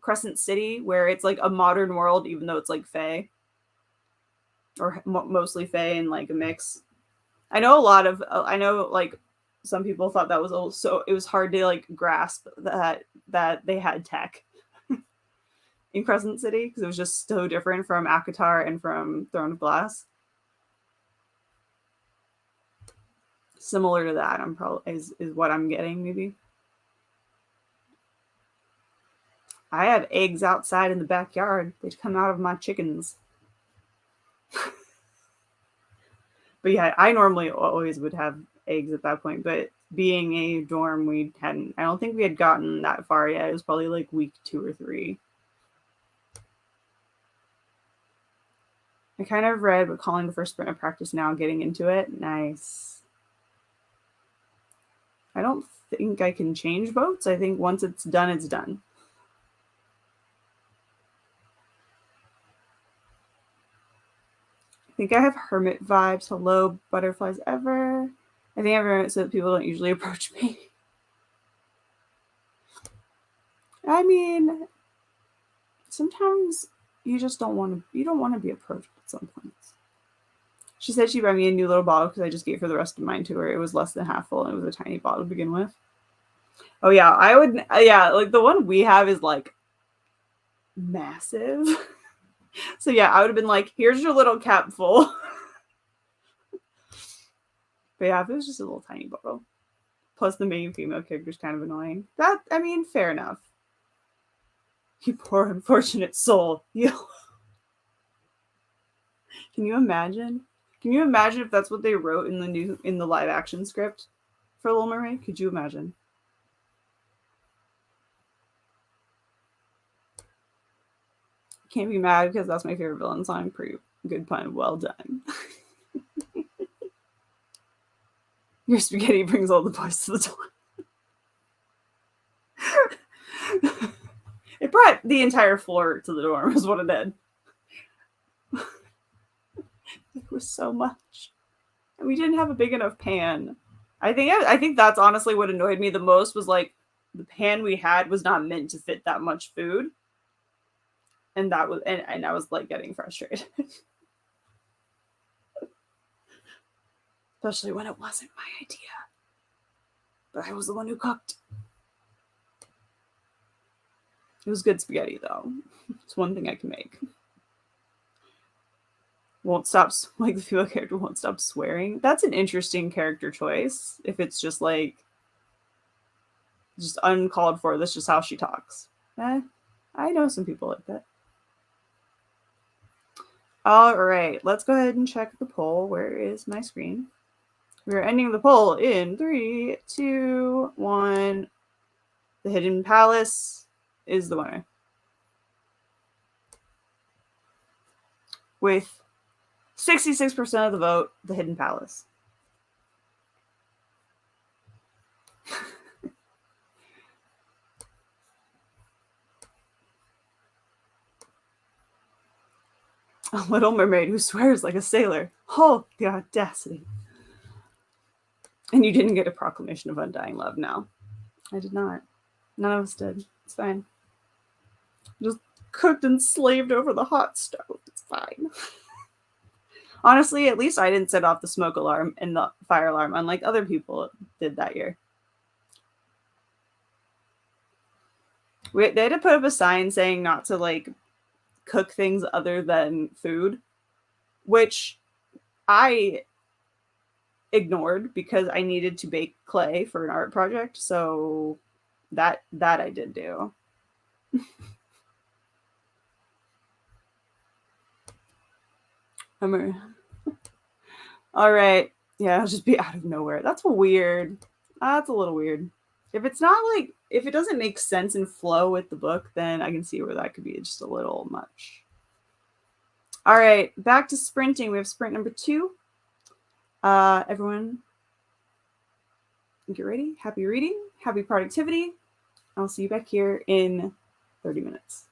Crescent City, where it's like a modern world, even though it's like Fae, or mostly Fae and like a mix. I know like some people thought that was also, it was hard to like grasp that they had tech in Crescent City because it was just so different from ACOTAR and from Throne of Glass. Similar to that, I'm probably is what I'm getting, maybe. I have eggs outside in the backyard. They come out of my chickens. But yeah, I normally always would have eggs at that point, but being a dorm, I don't think we had gotten that far yet. It was probably like week 2 or 3. I kind of read, but calling the first sprint of practice now, getting into it. Nice. I don't think I can change votes. I think once it's done, it's done. I think I have hermit vibes. Hello, butterflies ever. I think I have hermit so that people don't usually approach me. I mean, sometimes you just don't want to be approached at some points. She said she'd buy me a new little bottle because I just gave her the rest of mine to her. It was less than half full, and it was a tiny bottle to begin with. Oh yeah, I would. Yeah, like the one we have is like massive. So yeah, I would have been like, here's your little cap full. But yeah, if it was just a little tiny bottle. Plus the main female character is kind of annoying. I mean, fair enough. You poor unfortunate soul. Can you imagine? Can you imagine if that's what they wrote in the live action script for Little Mermaid? Could you imagine? Can't be mad because that's my favorite villain song. Pretty good pun. Well done. Your spaghetti brings all the boys to the dorm. It brought the entire floor to the dorm, is what it did. It was so much. And we didn't have a big enough pan. I think that's honestly what annoyed me the most, was like the pan we had was not meant to fit that much food. And that was and I was like getting frustrated. Especially when it wasn't my idea. But I was the one who cooked. It was good spaghetti though. It's one thing I can make. Won't stop, like the female character won't stop swearing. That's an interesting character choice. If it's just like just uncalled for, that's just how she talks. I know some people like that. All right, let's go ahead and check the poll. Where is my screen? We are ending the poll in 3, 2, 1. The Hidden Palace is the winner. With 66% of the vote, The Hidden Palace. A little mermaid who swears like a sailor. Oh, the audacity. And you didn't get a proclamation of undying love, no. I did not. None of us did. It's fine. Just cooked and slaved over the hot stove. It's fine. Honestly, at least I didn't set off the smoke alarm and the fire alarm, unlike other people did that year. They had to put up a sign saying not to like cook things other than food, which I ignored because I needed to bake clay for an art project. So that I did do. All right. Yeah, it'll just be out of nowhere. That's weird. That's a little weird. If it's not like, if it doesn't make sense and flow with the book, then I can see where that could be just a little much. All right, back to sprinting. We have sprint number 2. Everyone, get ready. Happy reading. Happy productivity. I'll see you back here in 30 minutes.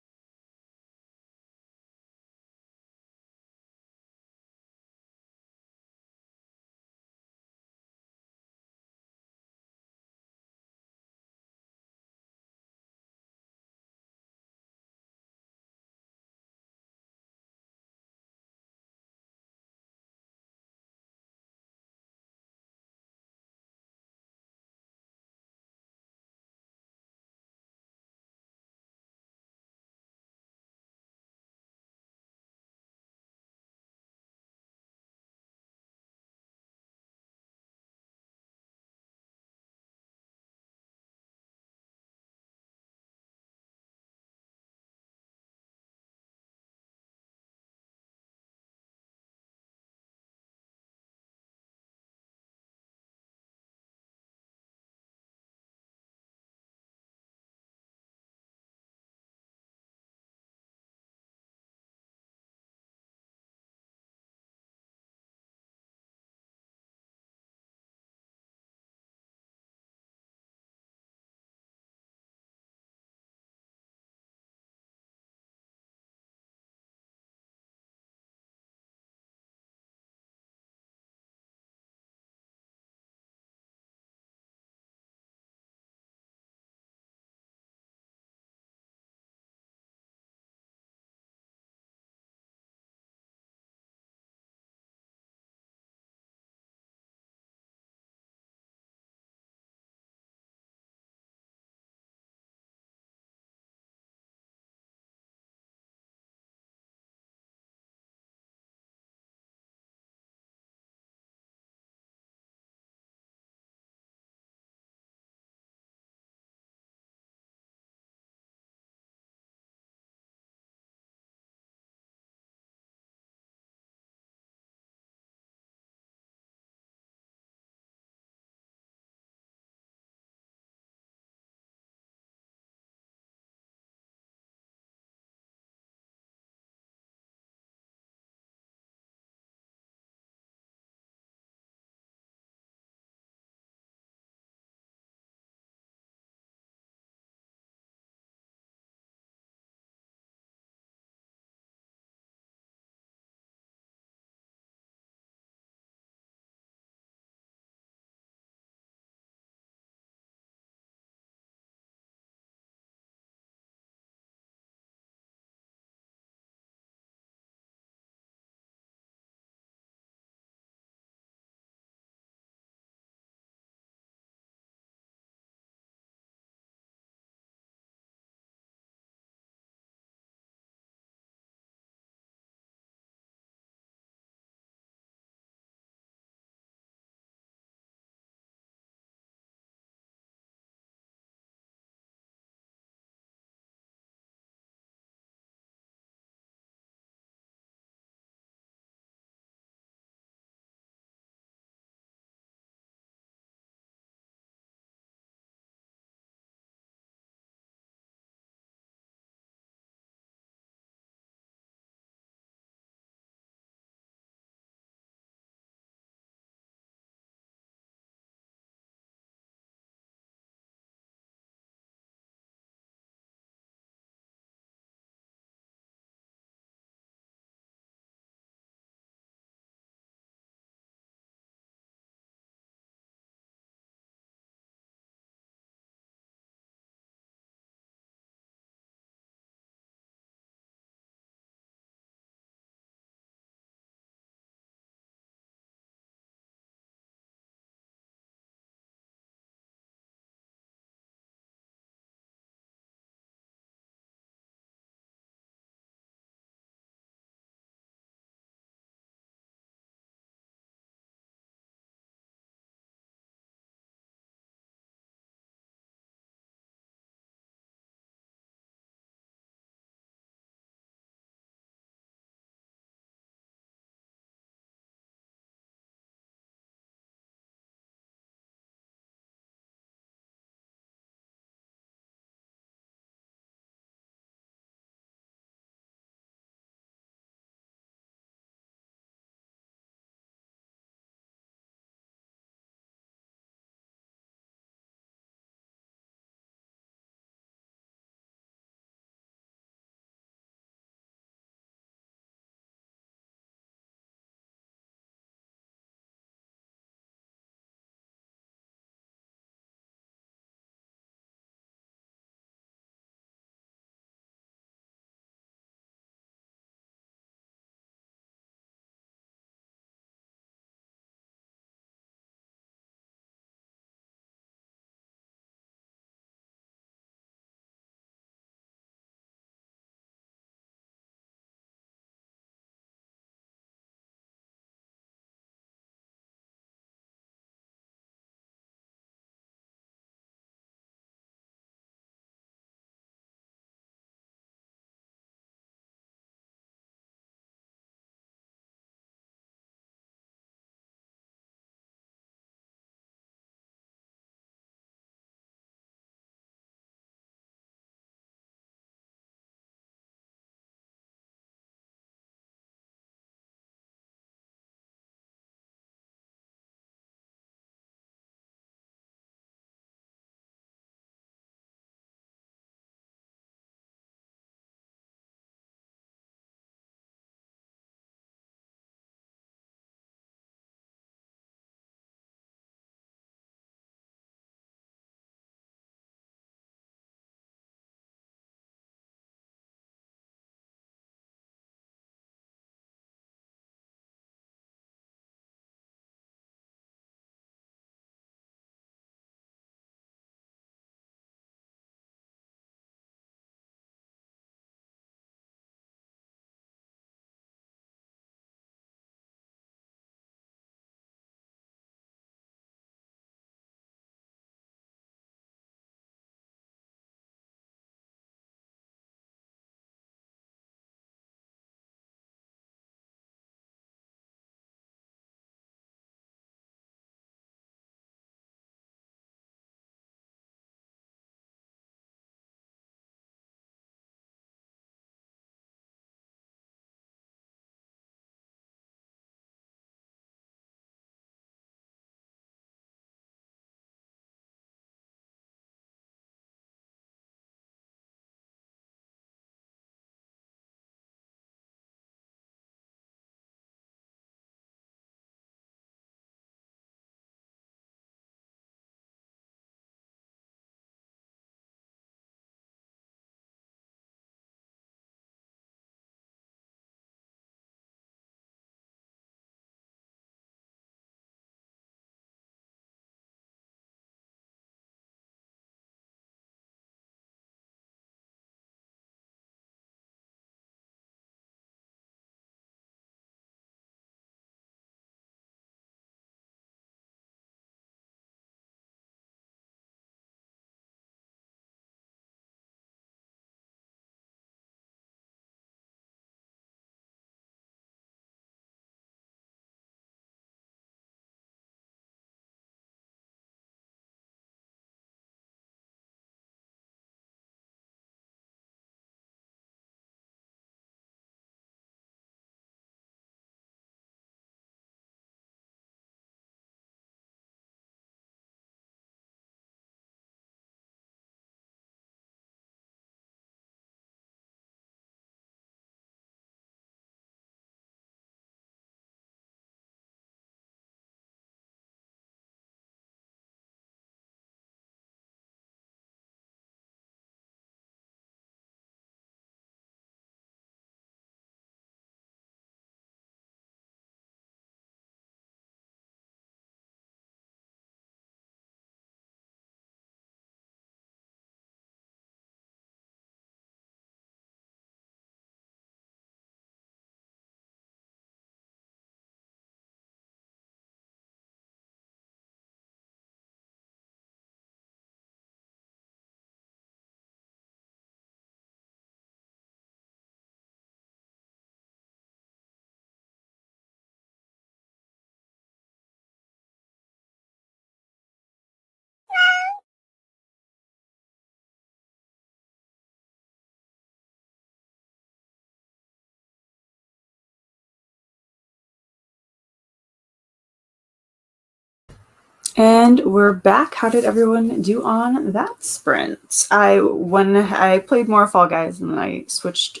And we're back. How did everyone do on that sprint? I played more Fall Guys, and then I switched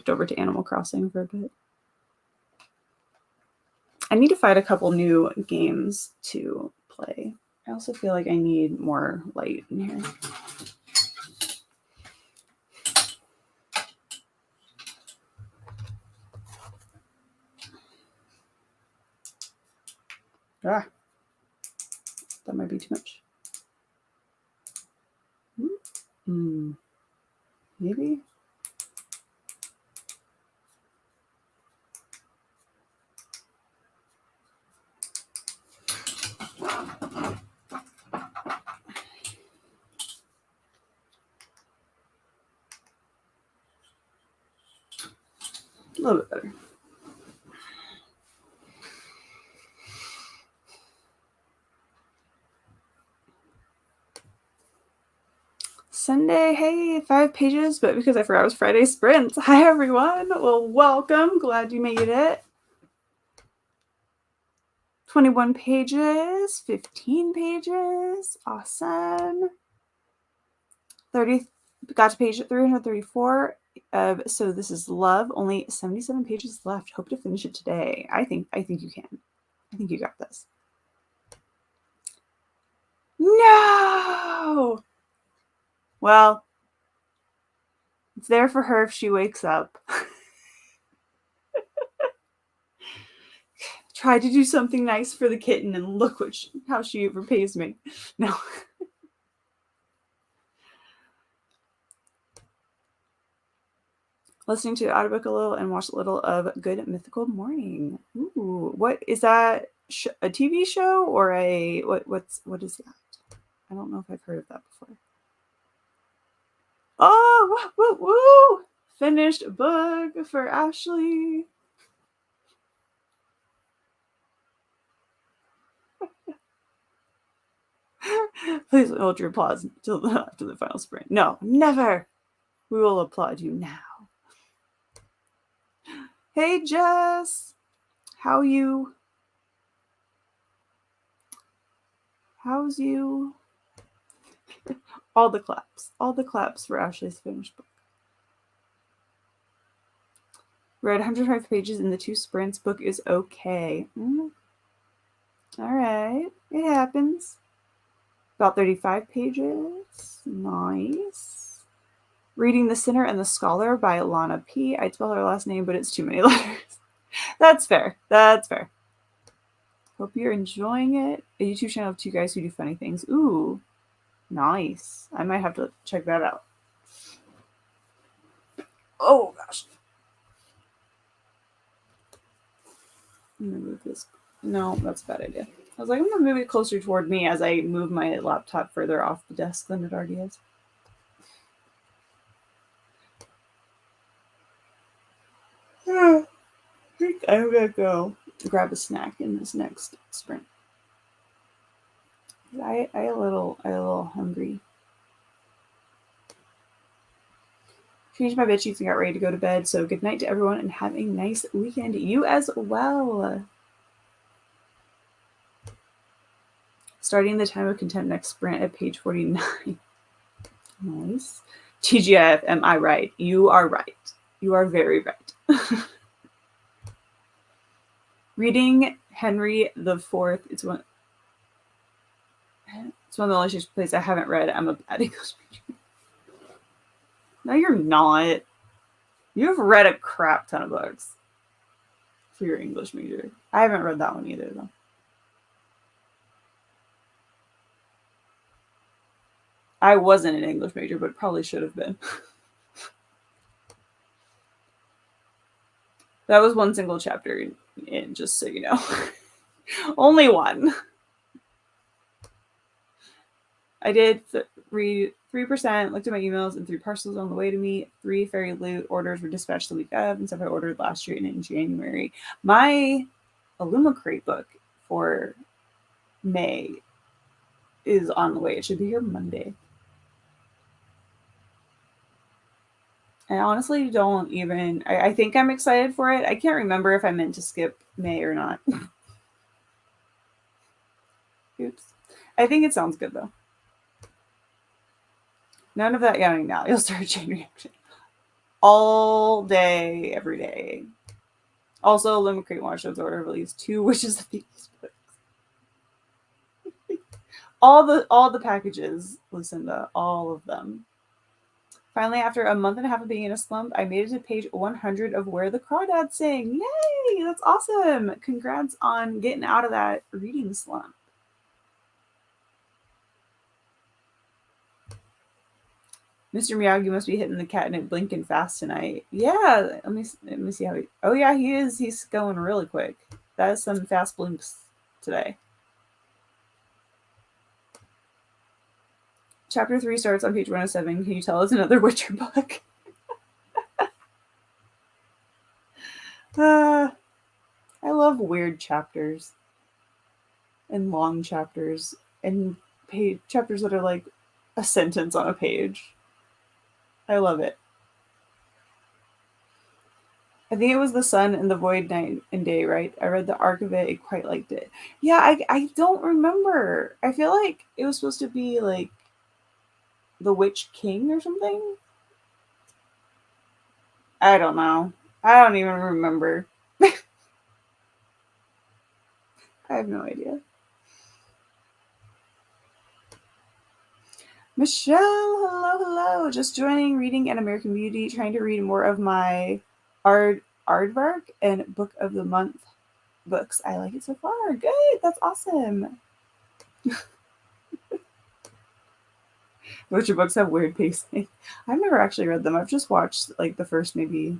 over to Animal Crossing for a bit. I need to find a couple new games to play. I also feel like I need more light in here. Ah, that might be too much. Maybe. A little bit better. Sunday, hey, 5 pages, but because I forgot it was Friday sprints. Hi, everyone. Well, welcome. Glad you made it. 21 pages, 15 pages. Awesome. 30, got to page 334. So this is Love. Only 77 pages left. Hope to finish it today. I think you can. I think you got this. No! Well, it's there for her if she wakes up. Tried to do something nice for the kitten, and look how she repays me. No. Listening to audiobook a little and watched a little of Good Mythical Morning. Ooh, what is that? A TV show or a what is that? I don't know if I've heard of that before. Oh, woo, woo, woo! Finished book for Ashley. Please hold your applause until after the final sprint. No, never. We will applaud you now. Hey, Jess. How you? How's you? All the claps for Ashley's finished book. Read 105 pages in the 2 sprints. Book is okay. All right, it happens. About 35 pages. Nice. Reading The Sinner and the Scholar by Lana P. I'd spell her last name, but it's too many letters. That's fair. Hope you're enjoying it. A YouTube channel of 2 guys who do funny things. Ooh, nice. I might have to check that out. Oh, gosh. I'm going to move this. No, that's a bad idea. I was like, I'm going to move it closer toward me as I move my laptop further off the desk than it already is. I think I'm going to go grab a snack in this next sprint. I a little hungry. Changed my bed sheets and got ready to go to bed. So good night to everyone and have a nice weekend. You as well. Starting the time of contempt next sprint at page 49. Nice. TGIF, am I right? You are right. You are very right. Reading Henry IV. It's one of the only plays I haven't read. I'm a bad English major. No, you're not. You've read a crap ton of books for your English major. I haven't read that one either, though. I wasn't an English major, but probably should have been. That was one single chapter in, just so you know. Only one. I did read 3%, looked at my emails, and 3 parcels on the way to me. 3 fairy loot orders were dispatched the week of, and stuff I ordered last year and in January. My Illumicrate book for May is on the way. It should be here Monday. I honestly don't even... I think I'm excited for it. I can't remember if I meant to skip May or not. Oops. I think it sounds good though. None of that yawning now. You'll start a chain reaction. All day, every day. Also, Limit Crate Watch shows order of at least 2 Witches of the East books. all the packages, Lucinda, all of them. Finally, after a month and a half of being in a slump, I made it to page 100 of Where the Crawdads Sing. Yay! That's awesome. Congrats on getting out of that reading slump. Mr. Meow, you must be hitting the catnip blinking fast tonight. Yeah, let me see how he. Oh yeah, he is. He's going really quick. That is some fast blinks today. Chapter 3 starts on page 107. Can you tell it's another Witcher book? I love weird chapters and long chapters and chapters that are like a sentence on a page. I love it. I think it was The Sun and the Void Night and Day, right? I read the arc of it. I quite liked it. Yeah, I don't remember. I feel like it was supposed to be like The Witch King or something. I don't know. I don't even remember. I have no idea. Michelle, hello. Just joining, reading an American Beauty, trying to read more of my Aardvark and Book of the Month books. I like it so far. Good, that's awesome. Witcher books have weird pacing. I've never actually read them. I've just watched like the first maybe.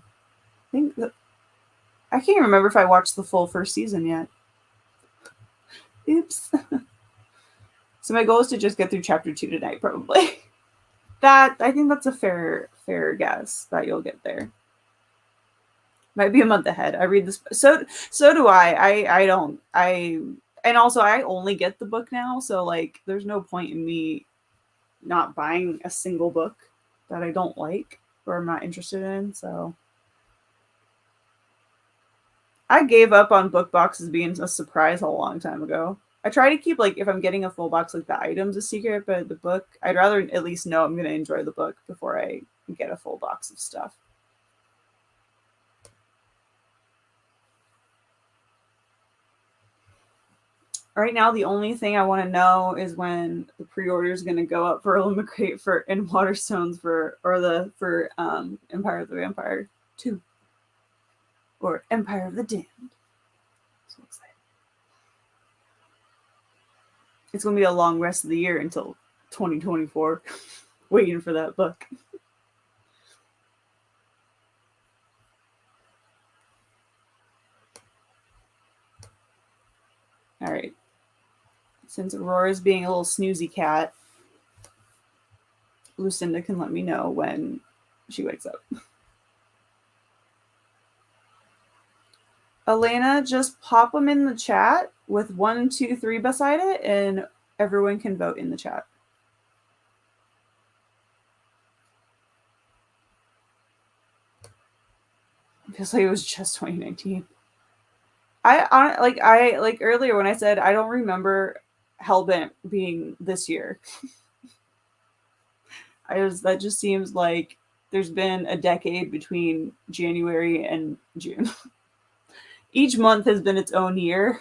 I can't remember if I watched the full first season yet. Oops. So my goal is to just get through chapter 2 tonight, probably. I think that's a fair guess that you'll get there. Might be a month ahead. I read this, so do I don't. And also I only get the book now, so like there's no point in me not buying a single book that I don't like or I'm not interested in. So I gave up on book boxes being a surprise a long time ago. I try to keep, like, if I'm getting a full box, like, the items a secret, but the book, I'd rather at least know I'm going to enjoy the book before I get a full box of stuff. Right now, the only thing I want to know is when the pre-order is going to go up for Limit Crate for in Waterstones for Empire of the Vampire 2 or Empire of the Damned. So excited! It's going to be a long rest of the year until 2024, waiting for that book. All right. Since Aurora's being a little snoozy cat, Lucinda can let me know when she wakes up. Elena, just pop them in the chat with 1, 2, 3 beside it, and everyone can vote in the chat. It feels like it was just 2019. I like earlier when I said I don't remember Hellbent being this year. That just seems like there's been a decade between January and June. Each month has been its own year.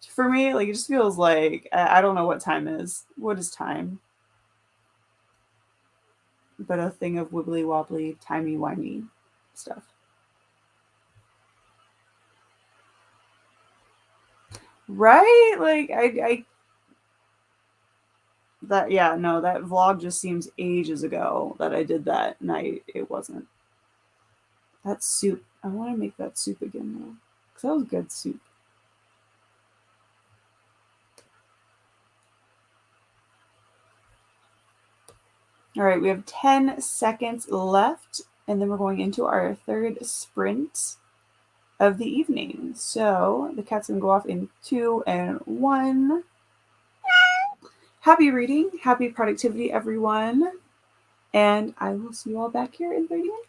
For me, like, it just feels like I don't know what time is. What is time? But a thing of wibbly wobbly, timey wimey stuff. Right? Like that vlog just seems ages ago that I did that, and it wasn't. That soup. I want to make that soup again though, because that was good soup. All right, we have 10 seconds left, and then we're going into our third sprint of the evening. So the cat's gonna go off in 2 and 1. Happy reading, happy productivity, everyone. And I will see you all back here in 30 minutes.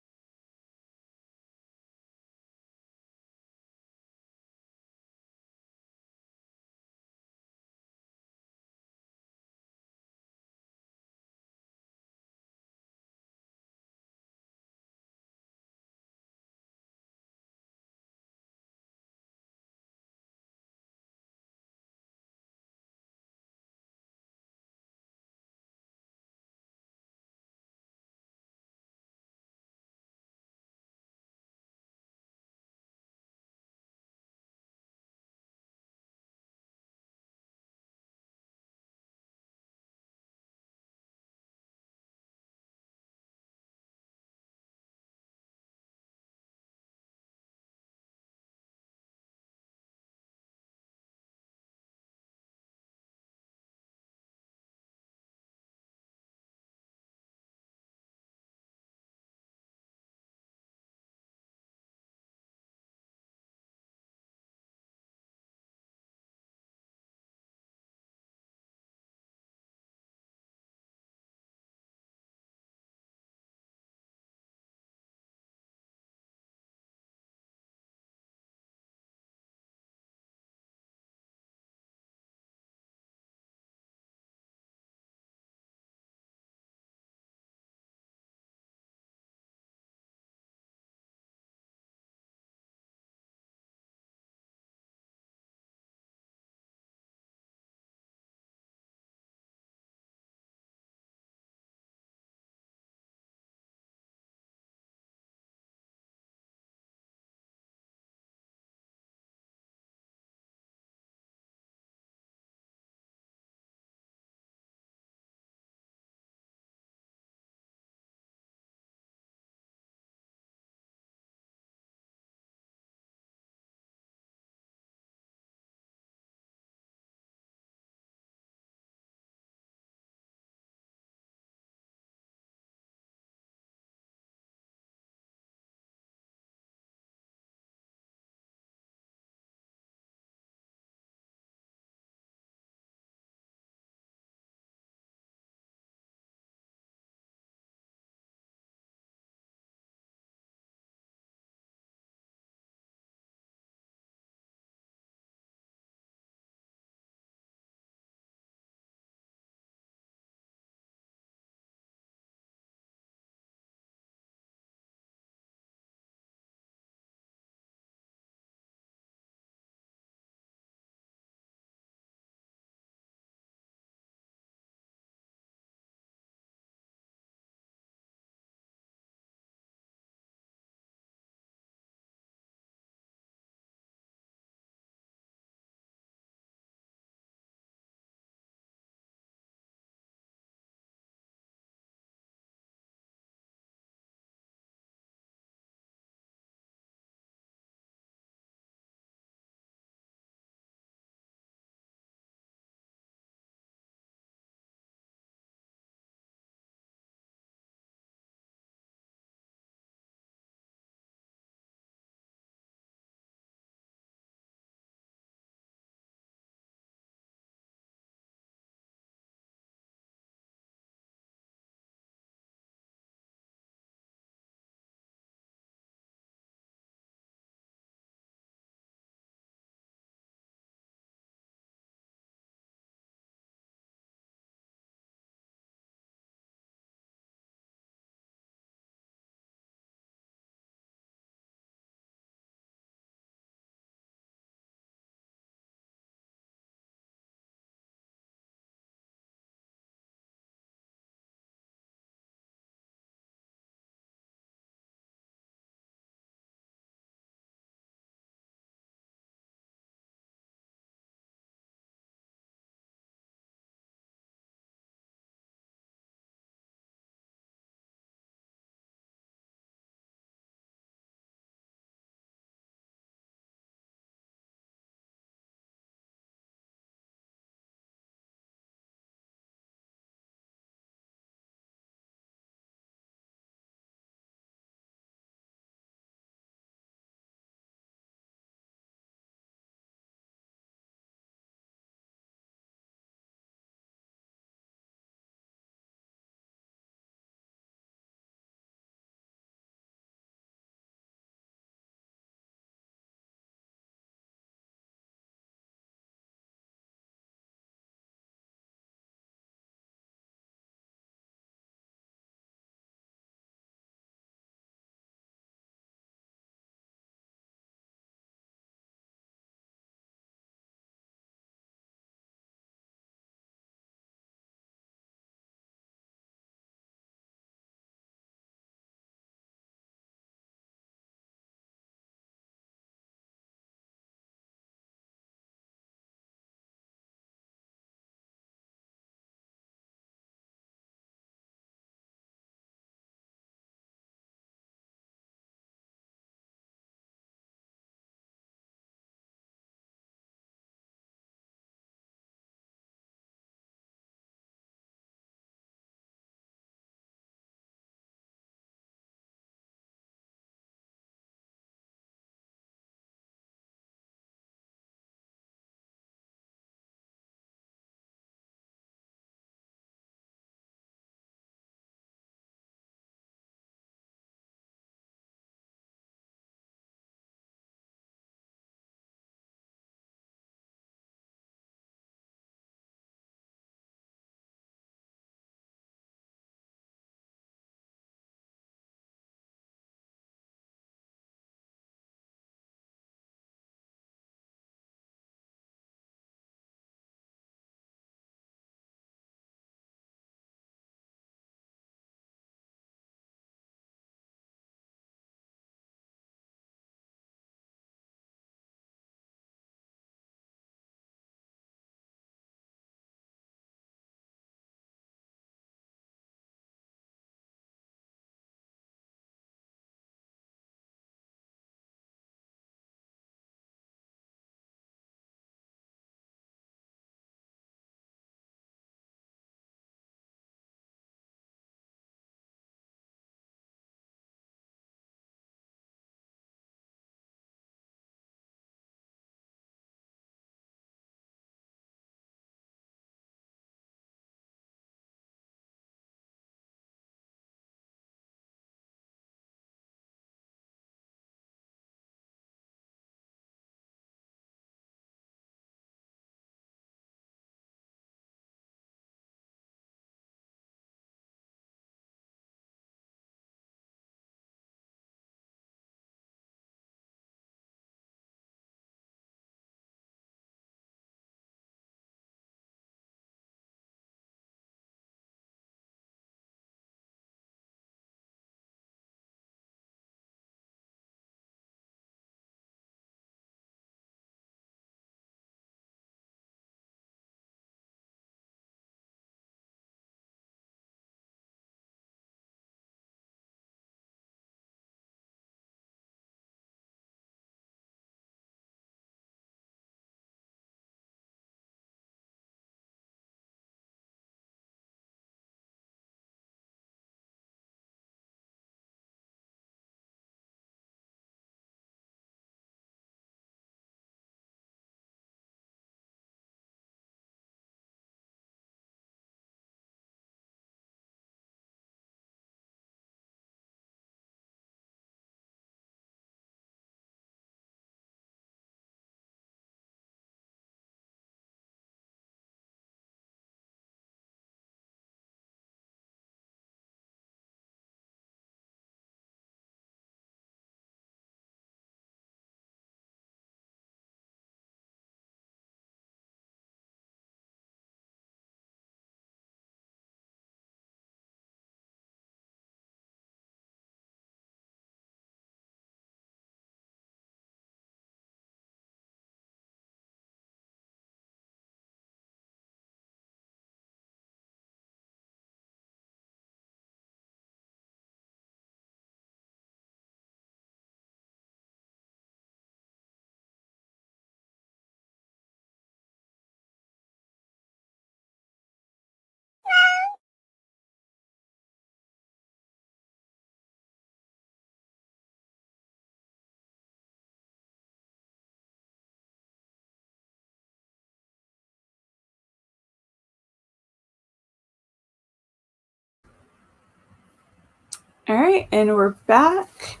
All right, and we're back.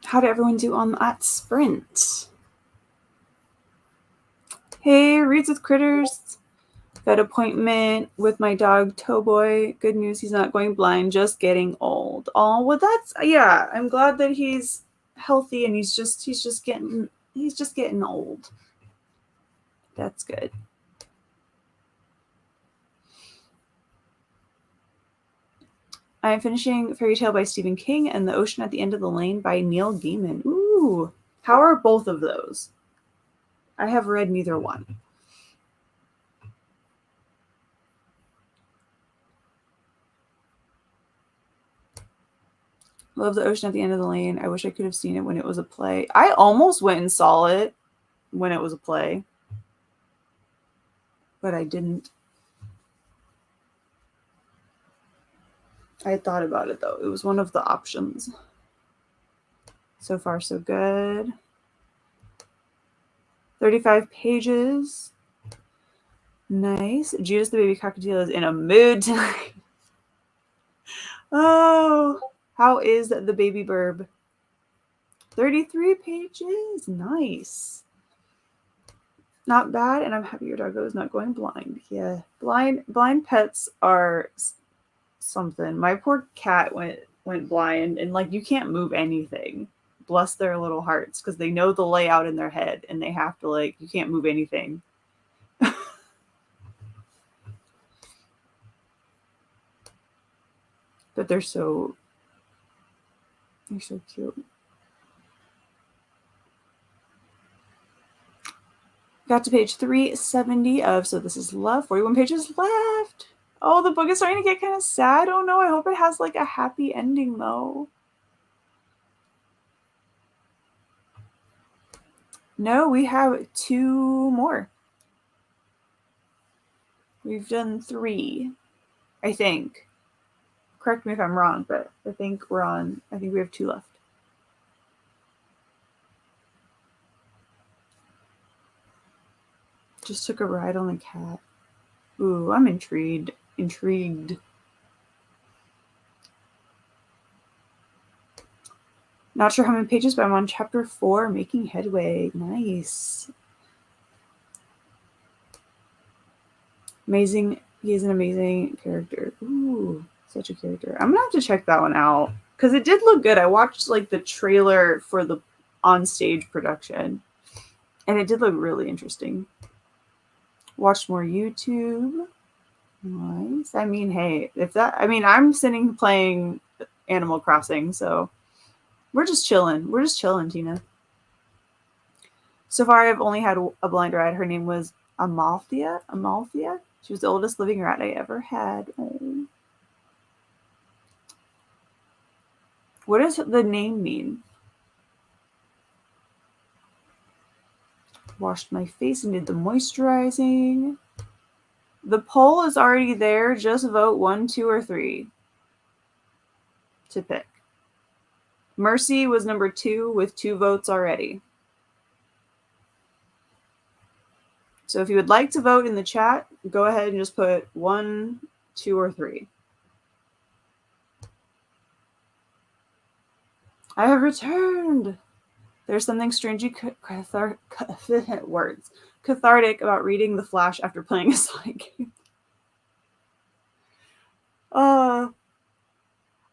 How did everyone do on that sprint? Hey, Reads with Critters. Vet appointment with my dog Towboy. Good news, he's not going blind, just getting old. Oh, well, that's, yeah, I'm glad that he's healthy and he's just getting old. That's good. I'm finishing Fairy Tale by Stephen King and The Ocean at the End of the Lane by Neil Gaiman. Ooh, how are both of those? I have read neither one. Love The Ocean at the End of the Lane. I wish I could have seen it when it was a play. I almost went and saw it when it was a play, but I didn't. I had thought about it, though. It was one of the options. So far, so good. 35 pages. Nice. Judas the Baby Cockatiel is in a mood tonight. Oh, how is the baby burb? 33 pages. Nice. Not bad, and I'm happy your doggo is not going blind. Yeah, blind pets are something. My poor cat went blind, and like you can't move anything. Bless their little hearts, because they know the layout in their head, and they have to you can't move anything. But they're so cute. Got to page 370 of So This Is Love. 41 pages left. Oh, the book is starting to get kind of sad. Oh no, I hope it has a happy ending though. No, we have 2 more. We've done 3, I think. Correct me if I'm wrong, but I think we have 2 left. Just took a ride on the cat. Ooh, I'm intrigued. Not sure how many pages, but I'm on chapter 4, making headway. Nice. Amazing. He is an amazing character. Ooh, such a character. I'm gonna have to check that one out because it did look good. I watched the trailer for the on-stage production, and it did look really interesting. Watched more YouTube. Nice. I mean, hey, I'm sitting playing Animal Crossing, so we're just chilling. Tina. So far, I've only had a blind rat. Her name was Amalthea. She was the oldest living rat I ever had. Oh. What does the name mean? Washed my face and did the moisturizing. The poll is already there. Just vote 1, 2, or 3 to pick. Mercy was number 2 with 2 votes already. So if you would like to vote in the chat, go ahead and just put 1, 2, or 3. I have returned. There's something strangely cathartic about reading The Flash after playing a Sonic game. I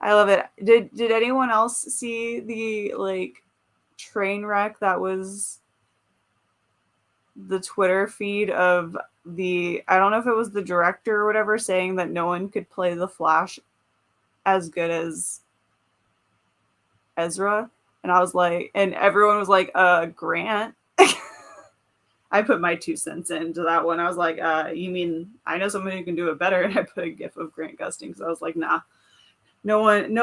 love it. Did anyone else see the train wreck that was the Twitter feed of I don't know if it was the director or whatever, saying that no one could play the Flash as good as Ezra? And I was like, and everyone was like, Grant. I put my 2 cents into that one. I was like, you mean I know someone who can do it better? And I put a gif of Grant Gusting, because I was like, nah, no one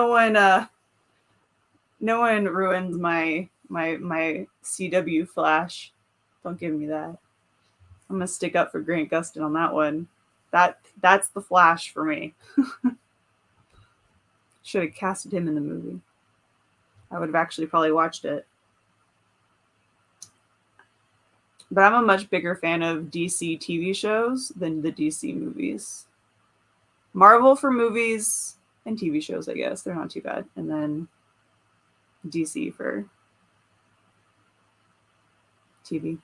ruins my CW Flash. Don't give me that. I'm gonna stick up for Grant Gustin on that one. That's the Flash for me. Should have casted him in the movie. I would have actually probably watched it. But I'm a much bigger fan of DC TV shows than the DC movies. Marvel for movies, And TV shows, I guess. They're not too bad. And then DC for TV.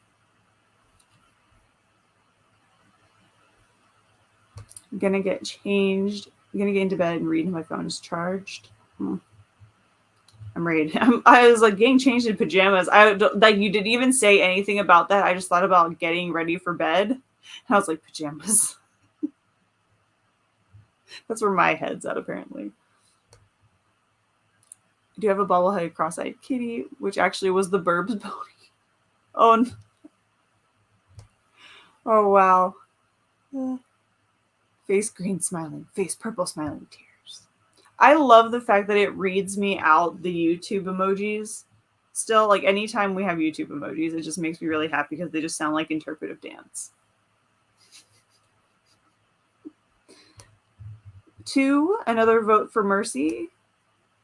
I'm gonna get changed. I'm gonna get into bed and read until my phone is charged. I'm ready. I was like getting changed in pajamas. Like you didn't even say anything about that. I just thought about getting ready for bed. And I was like, pajamas. That's where my head's at, apparently. Do you have a bobblehead cross-eyed kitty, which actually was the Burbs pony? Oh, oh wow. Face green smiling, face purple smiling, tears. I love the fact that it reads me out the YouTube emojis. Still, like anytime we have YouTube emojis, it just makes me really happy because they just sound like interpretive dance. 2, another vote for Mercy.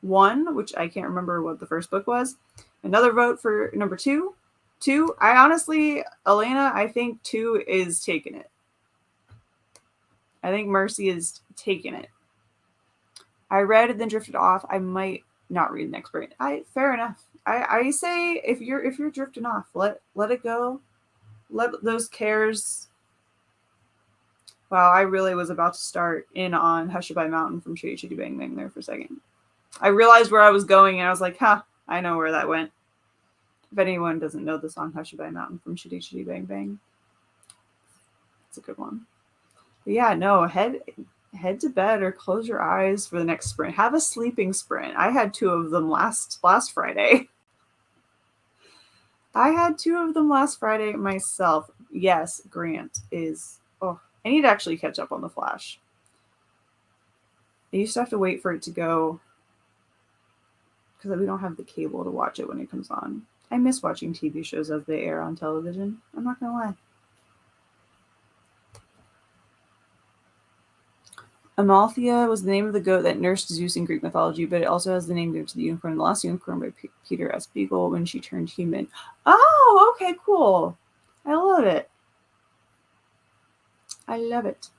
1, which I can't remember what the first book was. Another vote for number 2. 2, I honestly, Elena, I think 2 is taking it. I think Mercy is taking it. I read and then drifted off. I might not read the next spring. Fair enough. I say if you're drifting off, let it go. Let those cares. Wow, I really was about to start in on Hushabye Mountain from Shitty Chitty Bang Bang there for a second. I realized where I was going and I was like, I know where that went. If anyone doesn't know the song Hushabye Mountain from Shitty Chitty Bang Bang, it's a good one. But yeah, no, head to bed or close your eyes for the next sprint. Have a sleeping sprint. I had 2 of them last Friday. I had 2 of them last Friday myself. Yes, Grant is... Oh, I need to actually catch up on The Flash. I used to have to wait for it to go because we don't have the cable to watch it when it comes on. I miss watching TV shows as they air on television. I'm not going to lie. Amalthea was the name of the goat that nursed Zeus in Greek mythology, but it also has the name given to the unicorn in The Last Unicorn by Peter S. Beagle when she turned human. Oh, okay, cool. I love it. I love it.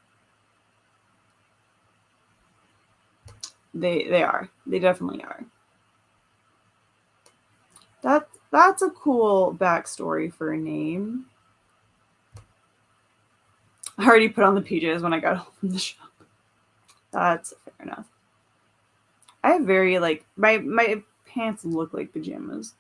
They are. They definitely are. That's a cool backstory for a name. I already put on the PJs when I got home from the shop. That's fair enough. I have very, like, my pants look like pajamas.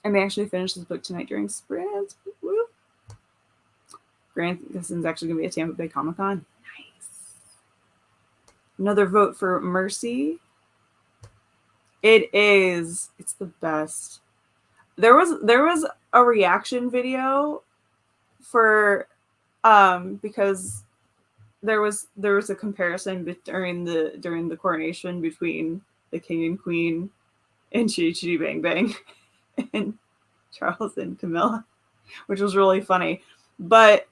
I may actually finish this book tonight during sprints. Woo. Grant Gustin's actually going to be at Tampa Bay Comic-Con. Nice. Another vote for Mercy. It is. It's the best. There was a reaction video for because there was a comparison during the coronation between the king and queen and Chitty Chitty Bang Bang and Charles and Camilla, which was really funny. But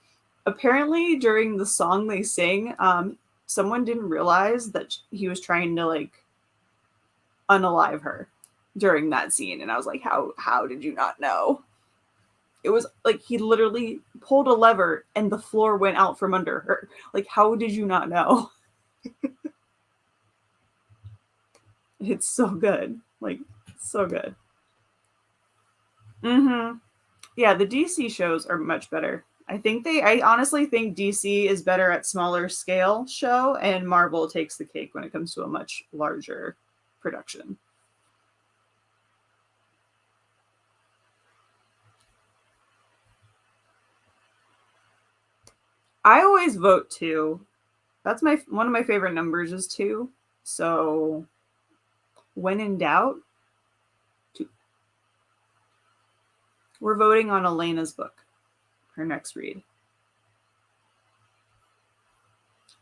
apparently during the song they sing, someone didn't realize that he was trying to like unalive her during that scene, and I was like, how did you not know? It was like he literally pulled a lever and the floor went out from under her. Like, how did you not know? It's so good. Like, so good. Yeah, the DC shows are much better. I honestly think DC is better at smaller scale show, and Marvel takes the cake when it comes to a much larger production. I always vote 2. That's one of my favorite numbers is 2. So when in doubt, 2. We're voting on Elena's book, her next read.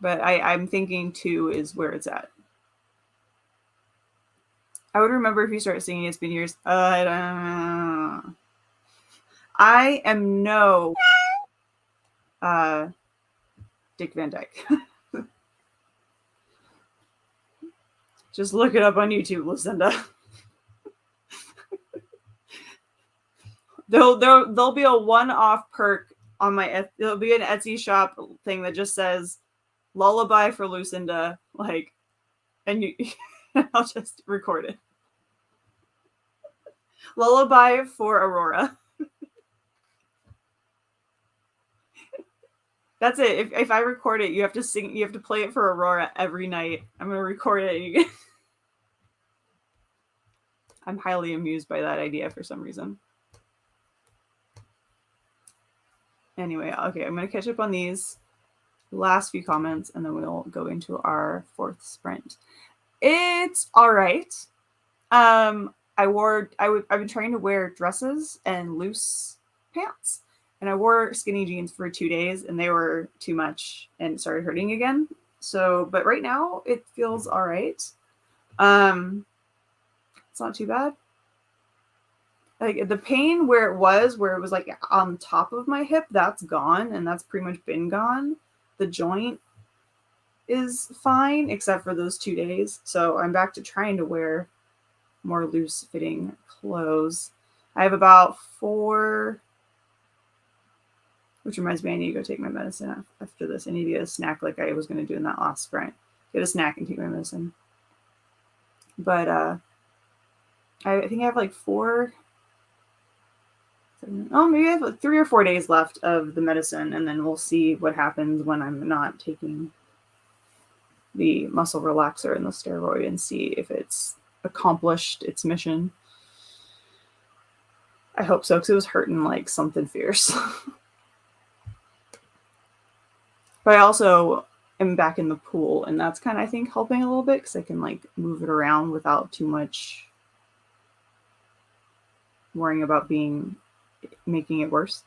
But I'm thinking 2 is where it's at. I would remember if you start singing It's Been Years. I am no Dick Van Dyke. Just look it up on YouTube, Lucinda. There'll be a one-off perk on my, it'll be an Etsy shop thing that just says lullaby for Lucinda, like, and you, I'll just record it. Lullaby for Aurora. That's it. If I record it, you have to sing. You have to play it for Aurora every night. I'm gonna record it. I'm highly amused by that idea for some reason. Anyway, okay, I'm gonna catch up on these last few comments, and then we'll go into our fourth sprint. It's all right. I've been trying to wear dresses and loose pants, and I wore skinny jeans for 2 days, and they were too much and started hurting again. So, but right now it feels all right. It's not too bad. Like the pain where it was like on top of my hip, that's gone, and that's pretty much been gone. The joint is fine except for those 2 days. So I'm back to trying to wear more loose fitting clothes. I have about 4, which reminds me, I need to go take my medicine after this. I need to get a snack like I was going to do in that last sprint. Get a snack and take my medicine. But I think I have like 4, maybe I have like 3 or 4 days left of the medicine, and then we'll see what happens when I'm not taking the muscle relaxer and the steroid and see if it's accomplished its mission. I hope so, because it was hurting like something fierce. But I also am back in the pool, and that's kind of, I think, helping a little bit because I can like move it around without too much worrying about making it worse.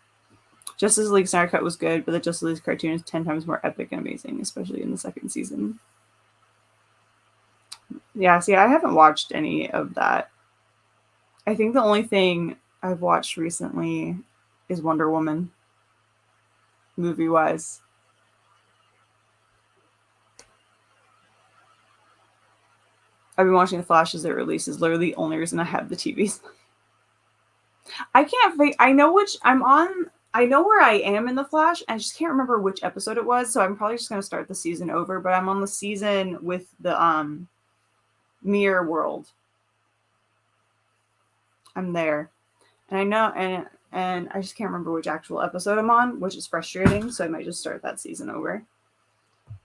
Justice League Snyder Cut was good, but the Justice League cartoon is 10 times more epic and amazing, especially in the second season. Yeah, see, I haven't watched any of that. I think the only thing I've watched recently is Wonder Woman, movie-wise. I've been watching The Flash as it releases. Literally the only reason I have the TVs. I can't. I know where I am in The Flash. I just can't remember which episode it was. So I'm probably just going to start the season over. But I'm on the season with the mirror world. I'm there, and I know, and I just can't remember which actual episode I'm on, which is frustrating. So I might just start that season over.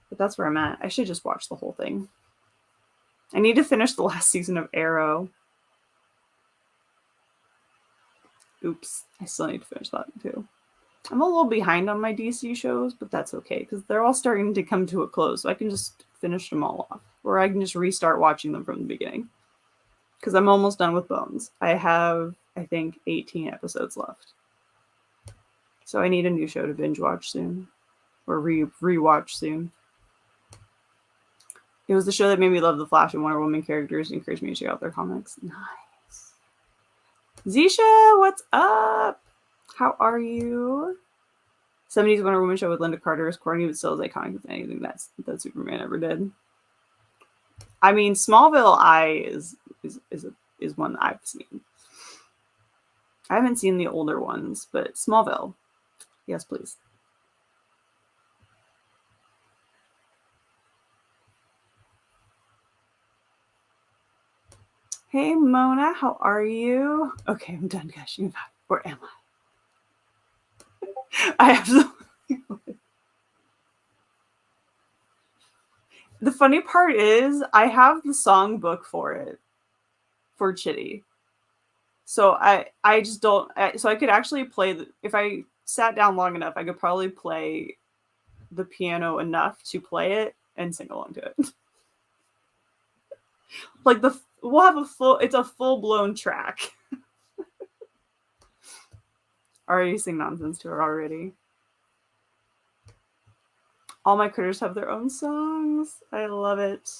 But that's where I'm at. I should just watch the whole thing. I need to finish the last season of Arrow. Oops, I still need to finish that too. I'm a little behind on my DC shows, but that's okay because they're all starting to come to a close. So I can just finish them all off, or I can just restart watching them from the beginning because I'm almost done with Bones. I have, I think, 18 episodes left. So I need a new show to binge watch soon, or rewatch soon. It was the show that made me love the Flash and Wonder Woman characters and encouraged me to check out their comics. Nice. Zisha, what's up? How are you? 70s Wonder Woman show with Linda Carter is corny, but still as iconic as anything that Superman ever did. I mean, Smallville is one that I've seen. I haven't seen the older ones, but Smallville, yes, please. Hey, Mona, how are you? Okay, I'm done gushing about it. Or am I? I absolutely. The funny part is I have the songbook for it, for Chitty. So I just don't. So I could actually play if I sat down long enough, I could probably play the piano enough to play it and sing along to it. Like we'll have it's a full-blown track. Already sing nonsense to her already. All my critters have their own songs. I love it.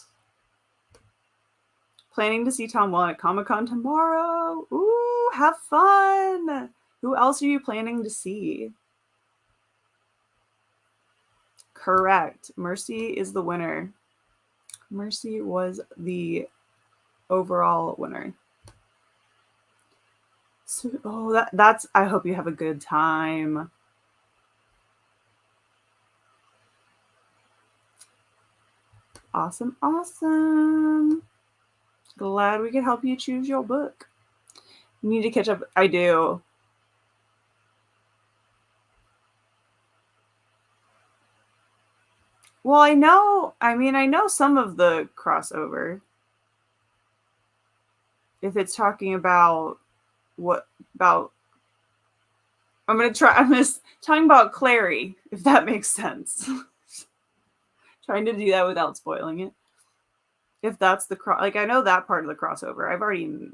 Planning to see Tom Welling at Comic-Con tomorrow. Ooh, have fun. Who else are you planning to see? Correct. Mercy is the winner. Mercy was the overall winner. So, that's. I hope you have a good time. Awesome, awesome. Glad we could help you choose your book. You need to catch up. I do. Well, I know some of the crossover. If it's talking about what about I'm talking about Clary, if that makes sense. Trying to do that without spoiling it. If that's like I know that part of the crossover. I've already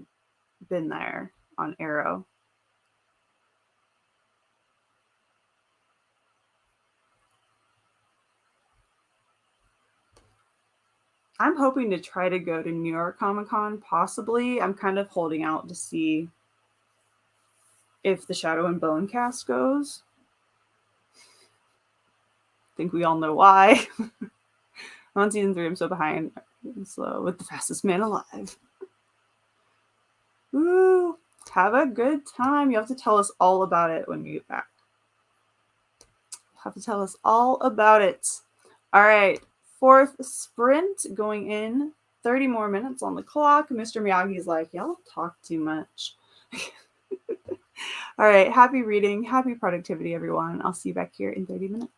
been there on Arrow. I'm hoping to try to go to New York Comic Con, possibly. I'm kind of holding out to see if the Shadow and Bone cast goes. I think we all know why. On season 3, I'm so behind. I'm slow with the fastest man alive. Woo! Have a good time. You have to tell us all about it when you get back. You have to tell us all about it. All right. 4th sprint going in. 30 more minutes on the clock. Mr. Miyagi's like, y'all talk too much. All right. Happy reading. Happy productivity, everyone. I'll see you back here in 30 minutes.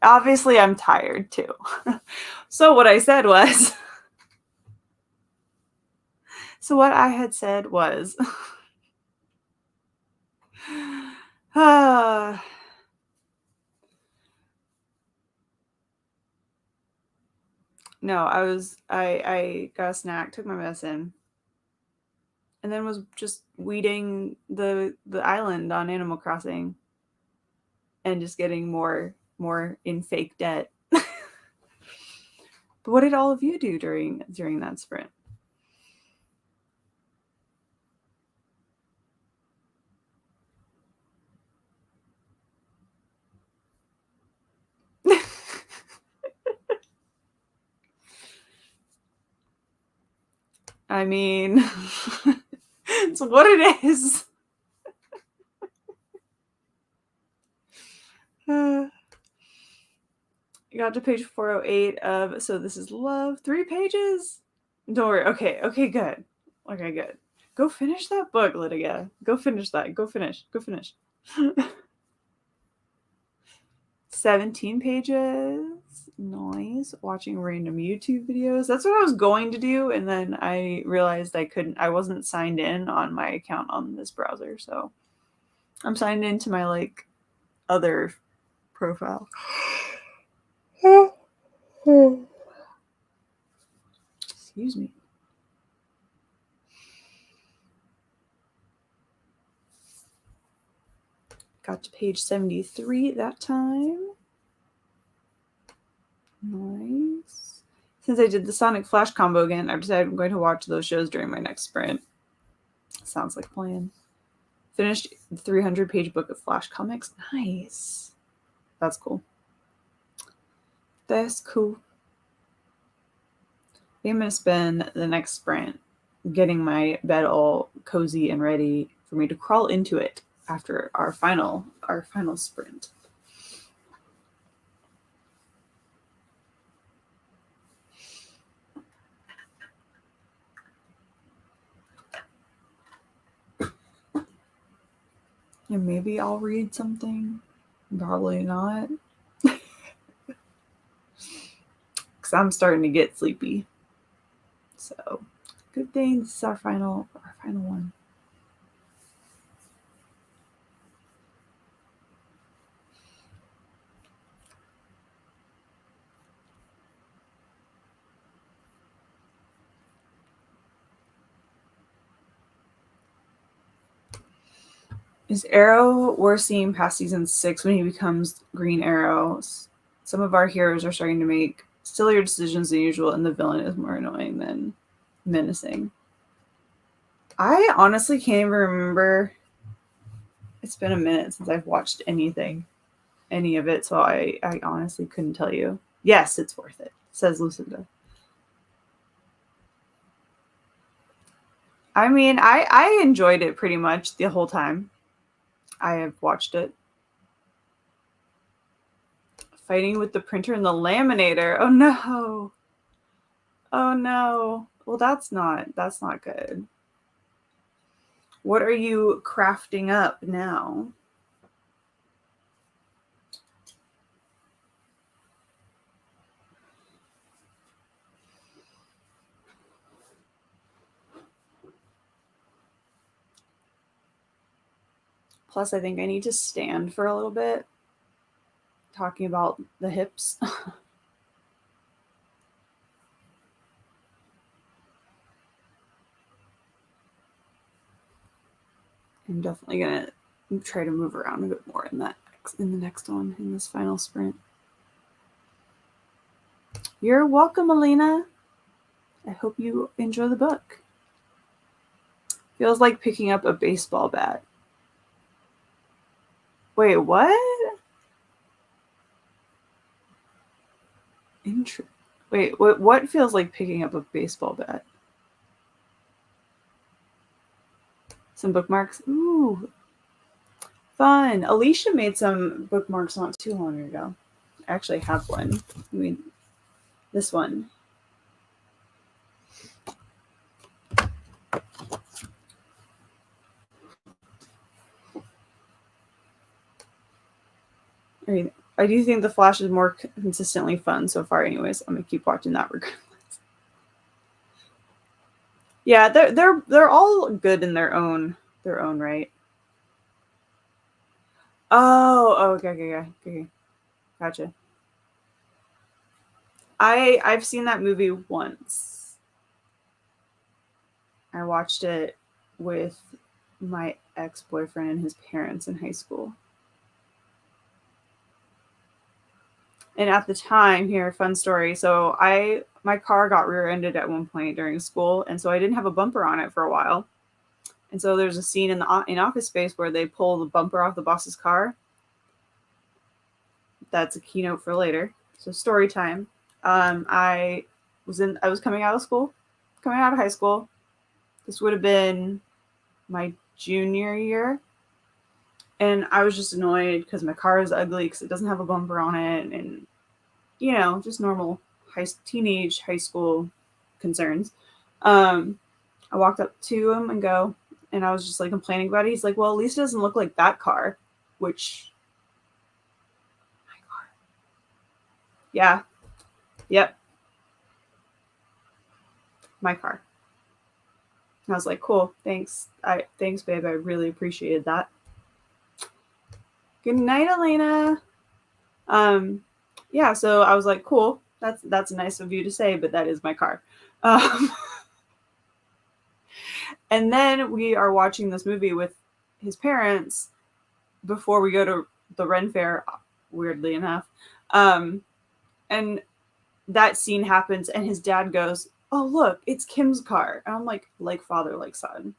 Obviously, I'm tired too. So what I said was, so what I had said was, no, I got a snack, took my medicine, and then was just weeding the island on Animal Crossing and just getting more in fake debt. But what did all of you do during that sprint? I mean, it's what it is. I got to page 408 of So This Is Love. 3 pages? Don't worry. Okay, good. Okay, good. Go finish that book, Lydia. Go finish that. Go finish. 17 pages. Nice. Watching random YouTube videos. That's what I was going to do, and then I realized I wasn't signed in on my account on this browser, so I'm signed into my like other profile. Excuse me. Got to page 73 that time. Nice. Since I did the Sonic Flash combo again, I've decided I'm going to watch those shows during my next sprint. Sounds like a plan. Finished the 300-page book of Flash comics. Nice. That's cool. That's cool. I think I'm going to spend the next sprint getting my bed all cozy and ready for me to crawl into it after our final sprint. And maybe I'll read something. Probably not. Because I'm starting to get sleepy. So, good thing this is our final one. Is Arrow worth seeing past season 6 when he becomes Green Arrow? Some of our heroes are starting to make sillier decisions than usual, and the villain is more annoying than menacing. I honestly can't even remember. It's been a minute since I've watched any of it, so I honestly couldn't tell you. Yes, it's worth it, says Lucinda. I mean, I enjoyed it pretty much the whole time I have watched it. Fighting with the printer and the laminator. Oh no. Oh no. Well, that's not good. What are you crafting up now? Plus, I think I need to stand for a little bit talking about the hips. I'm definitely going to try to move around a bit more in the next one, in this final sprint. You're welcome, Elena. I hope you enjoy the book. Feels like picking up a baseball bat. Wait, what? Wait, what feels like picking up a baseball bat? Some bookmarks. Ooh, fun. Alicia made some bookmarks not too long ago. I actually have one. I mean, this one. I mean, I do think The Flash is more consistently fun so far. Anyways, I'm gonna keep watching that regardless. Yeah, they're all good in their own right. Oh, okay. Gotcha. I've seen that movie once. I watched it with my ex-boyfriend and his parents in high school. And at the time, here, fun story. So my car got rear-ended at one point during school, and so I didn't have a bumper on it for a while. And so there's a scene in Office Space where they pull the bumper off the boss's car. That's a keynote for later. So story time. I was coming out of school, coming out of high school. This would have been my junior year, and I was just annoyed because my car is ugly because it doesn't have a bumper on it, and just normal teenage high school concerns. Um, I walked up to him and I was just like complaining about it. He's like, "Well, at least it doesn't look like that car," which, yeah, yep, my car. And I was like, "Cool, thanks, babe. I really appreciated that." Good night, Elena. Um, yeah, so I was like, "Cool, that's nice of you to say, but that is my car." Um, and then we are watching this movie with his parents before we go to the Ren Fair, weirdly enough. And that scene happens, and his dad goes, "Oh, look, it's Kim's car." And I'm like father, like son.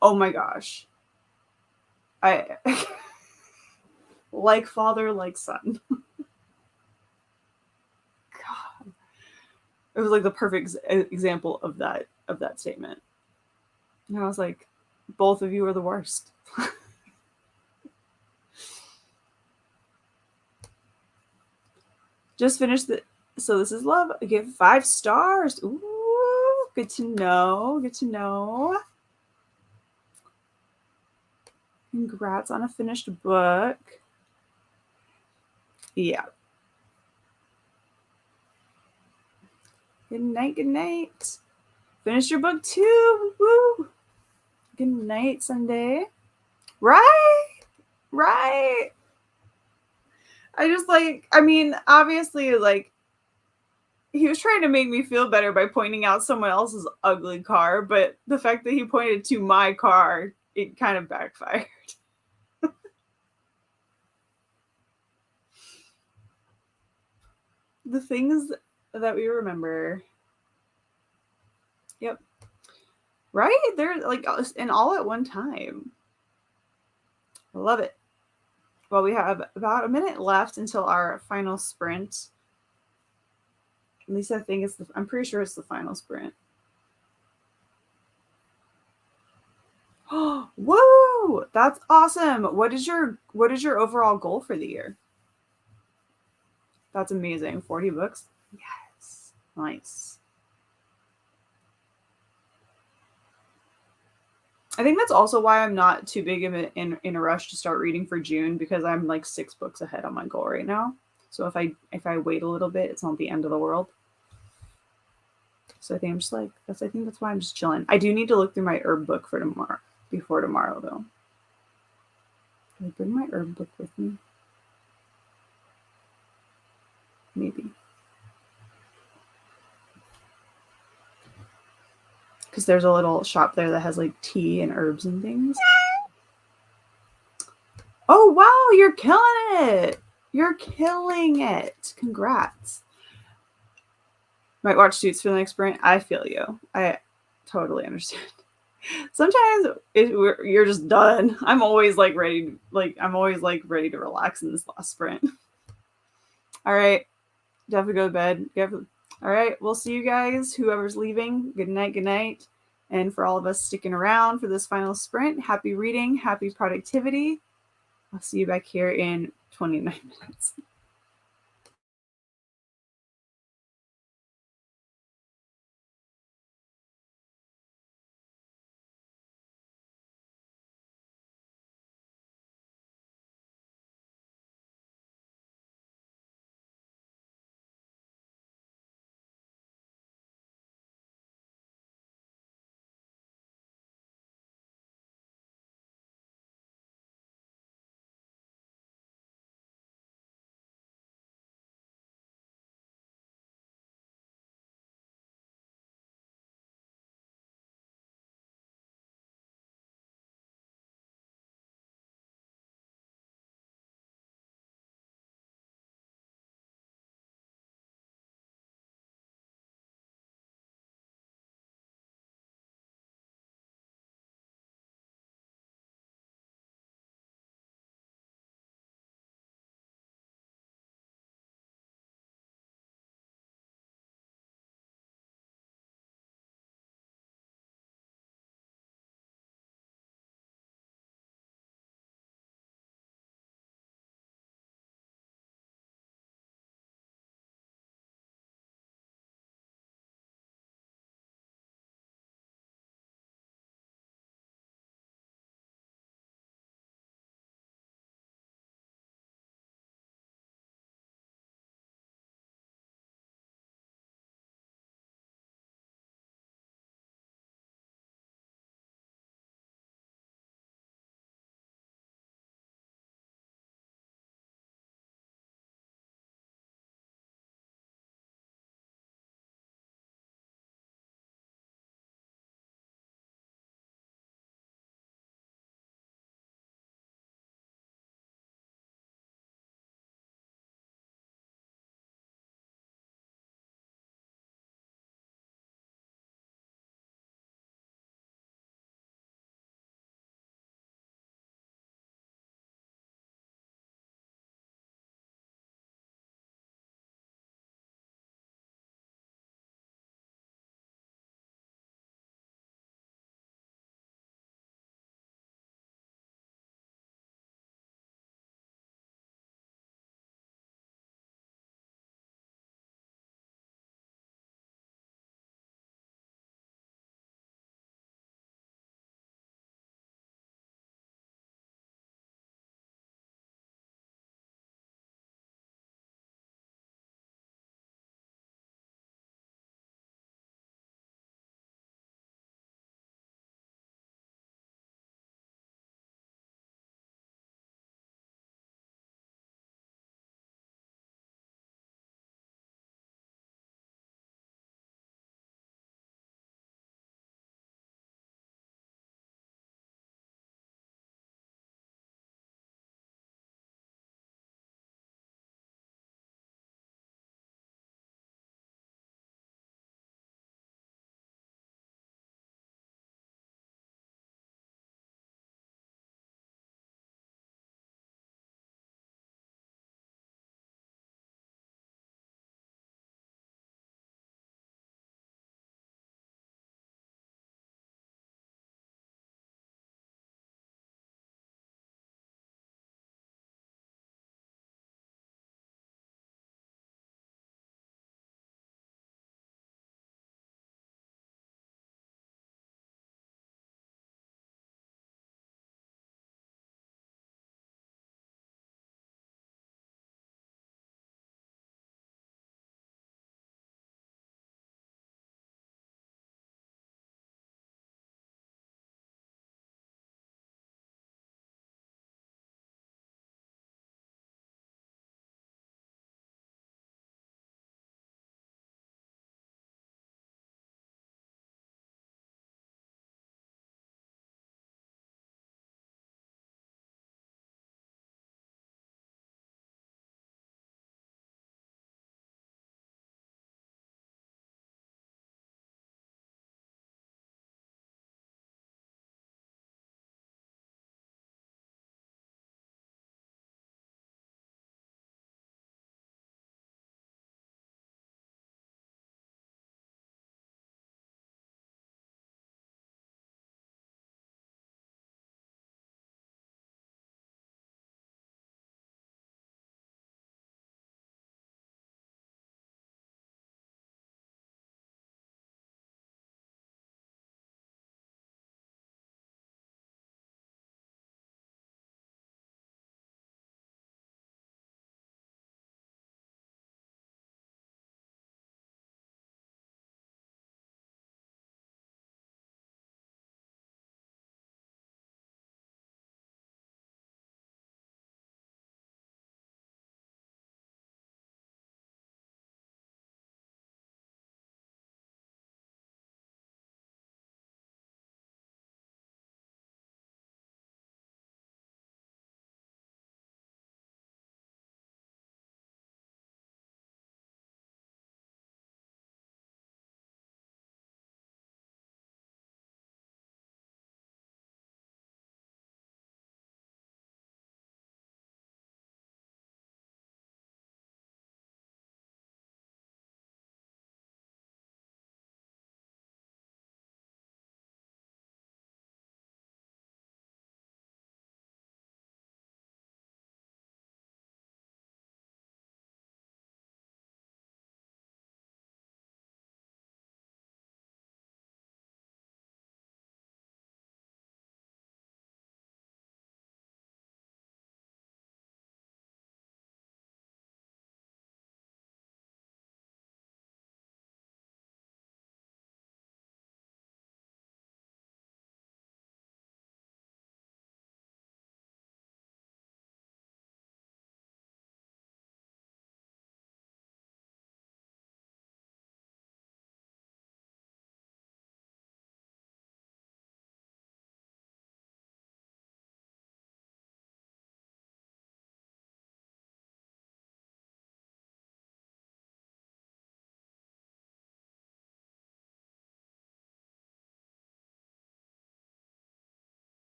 Oh my gosh. I like father, like son. God. It was like the perfect example of that statement. And I was like, both of you are the worst. Just finished the. So this is love. I give 5 stars. Ooh, good to know. Good to know. Congrats on a finished book. Yeah. Good night. Good night. Finished your book too. Woo. Good night, Sunday. Right. Right. I mean, obviously, like, he was trying to make me feel better by pointing out someone else's ugly car, but the fact that he pointed to my car, it kind of backfired. The things that we remember. Yep. Right? They're like and all at one time. I love it. Well, we have about a minute left until our final sprint. At least I think I'm pretty sure it's the final sprint. Oh, woo! That's awesome. What is your overall goal for the year? That's amazing. 40 books? Yes. Nice. I think that's also why I'm not too big of in a rush to start reading for June, because I'm like 6 books ahead on my goal right now. So if I wait a little bit, it's not the end of the world. So I think I'm just like I think that's why I'm just chilling. I do need to look through my herb book for tomorrow, before tomorrow though. Did I bring my herb book with me? Maybe. Because there's a little shop there that has like tea and herbs and things. Oh wow, you're killing it! You're killing it! Congrats. Might watch Suits for the next sprint. I feel you. I totally understand. Sometimes you're just done. I'm always like ready. I'm always like ready to relax in this last sprint. All right, definitely go to bed. All right, we'll see you guys. Whoever's leaving, good night, good night. And for all of us sticking around for this final sprint, happy reading, happy productivity. I'll see you back here in 29 minutes.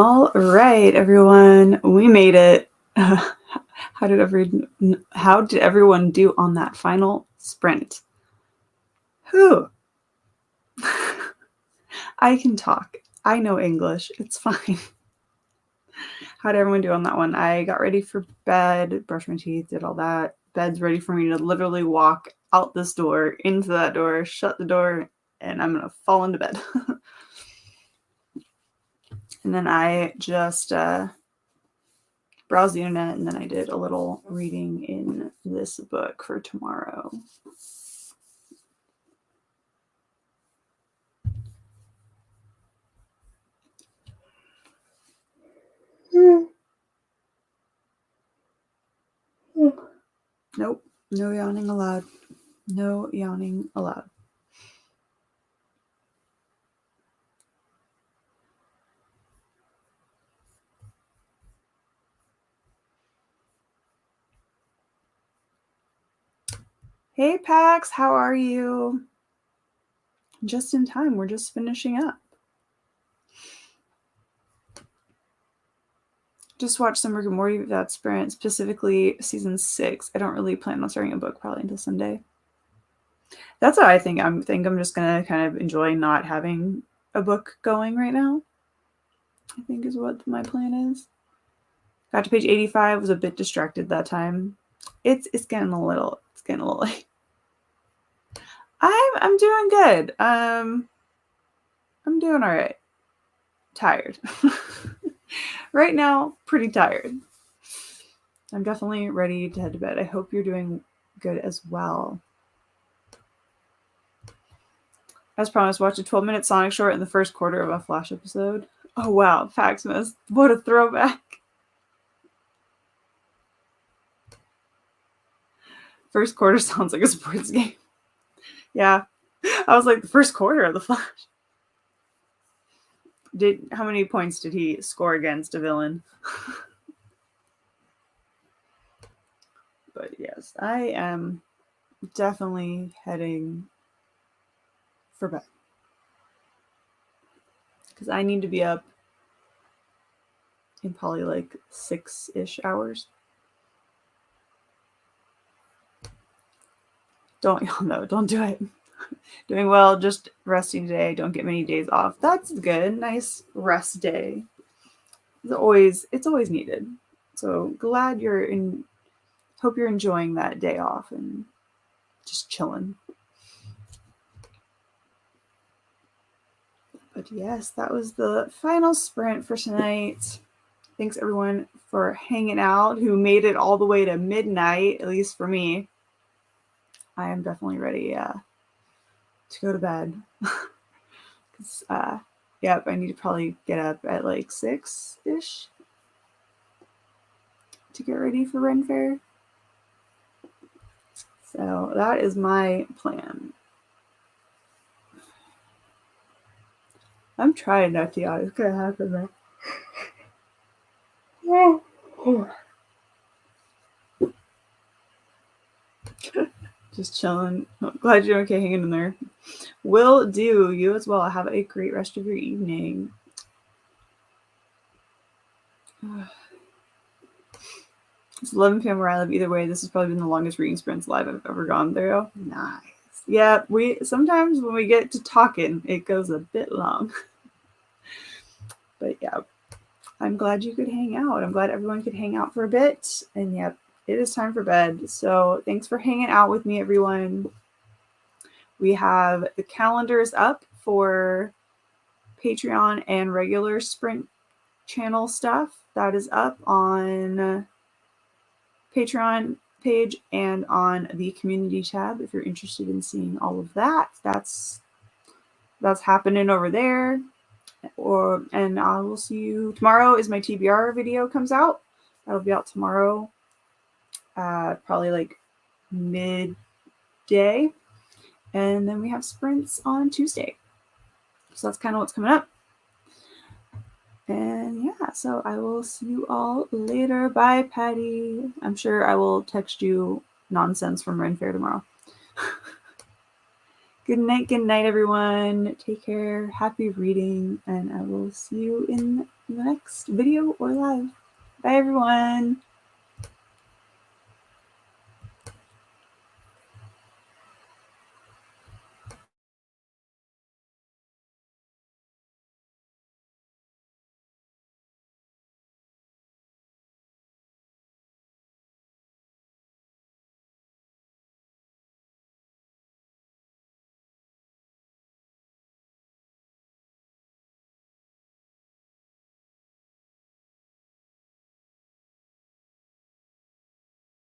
All right, everyone, we made it. How did everyone do on that final sprint? Whew. I can talk. I know English. It's fine. How did everyone do on that one? I got ready for bed, brushed my teeth, did all that. Bed's ready for me to literally walk out this door, into that door, shut the door, and I'm gonna fall into bed. And then I just browsed the internet, and then I did a little reading in this book for tomorrow. Nope, no yawning allowed. No yawning allowed. Hey, Pax, how are you? Just in time. We're just finishing up. Just watched some Rick and Morty that sprint, specifically season 6. I don't really plan on starting a book probably until Sunday. That's what I think. I'm just gonna kind of enjoy not having a book going right now. I think is what my plan is. Got to page 85. Was a bit distracted that time. It's getting a little late. I'm doing good. I'm doing all right. Tired. Right now, pretty tired. I'm definitely ready to head to bed. I hope you're doing good as well. As promised, watch a 12-minute Sonic short in the first quarter of a Flash episode. Oh wow, Paxmas. What a throwback. First quarter sounds like a sports game. Yeah. I was like, the first quarter of the Flash. How many points did he score against a villain? But yes, I am definitely heading for bed. Because I need to be up in probably like 6-ish hours. Don't do it. Doing well, just resting today. Don't get many days off. That's good. Nice rest day. It's always needed. So glad hope you're enjoying that day off and just chilling. But yes, that was the final sprint for tonight. Thanks everyone for hanging out who made it all the way to midnight, at least for me. I am definitely ready to go to bed. Because, yep, I need to probably get up at like 6-ish to get ready for Ren Fair. So that is my plan. I'm trying not to yawn. It's gonna happen, man. Just chilling. Glad you're okay hanging in there. Will do. You as well. Have a great rest of your evening. It's 11 p.m. where I live. Either way, this has probably been the longest reading sprints live I've ever gone through. Nice. Yeah, sometimes when we get to talking, it goes a bit long. But yeah, I'm glad you could hang out. I'm glad everyone could hang out for a bit. And yep, it is time for bed. So thanks for hanging out with me, everyone. We have the calendars up for Patreon and regular Sprint channel stuff. That is up on Patreon page and on the community tab if you're interested in seeing all of that. That's happening over there. And I will see you tomorrow. Is my TBR video comes out. That'll be out tomorrow, probably like midday, and then we have sprints on Tuesday. So that's kind of what's coming up. And yeah, so I will see you all later. Bye, Patty. I'm sure I will text you nonsense from Ren Fair tomorrow. Good night, everyone. Take care. Happy reading, and I will see you in the next video or live. Bye, everyone.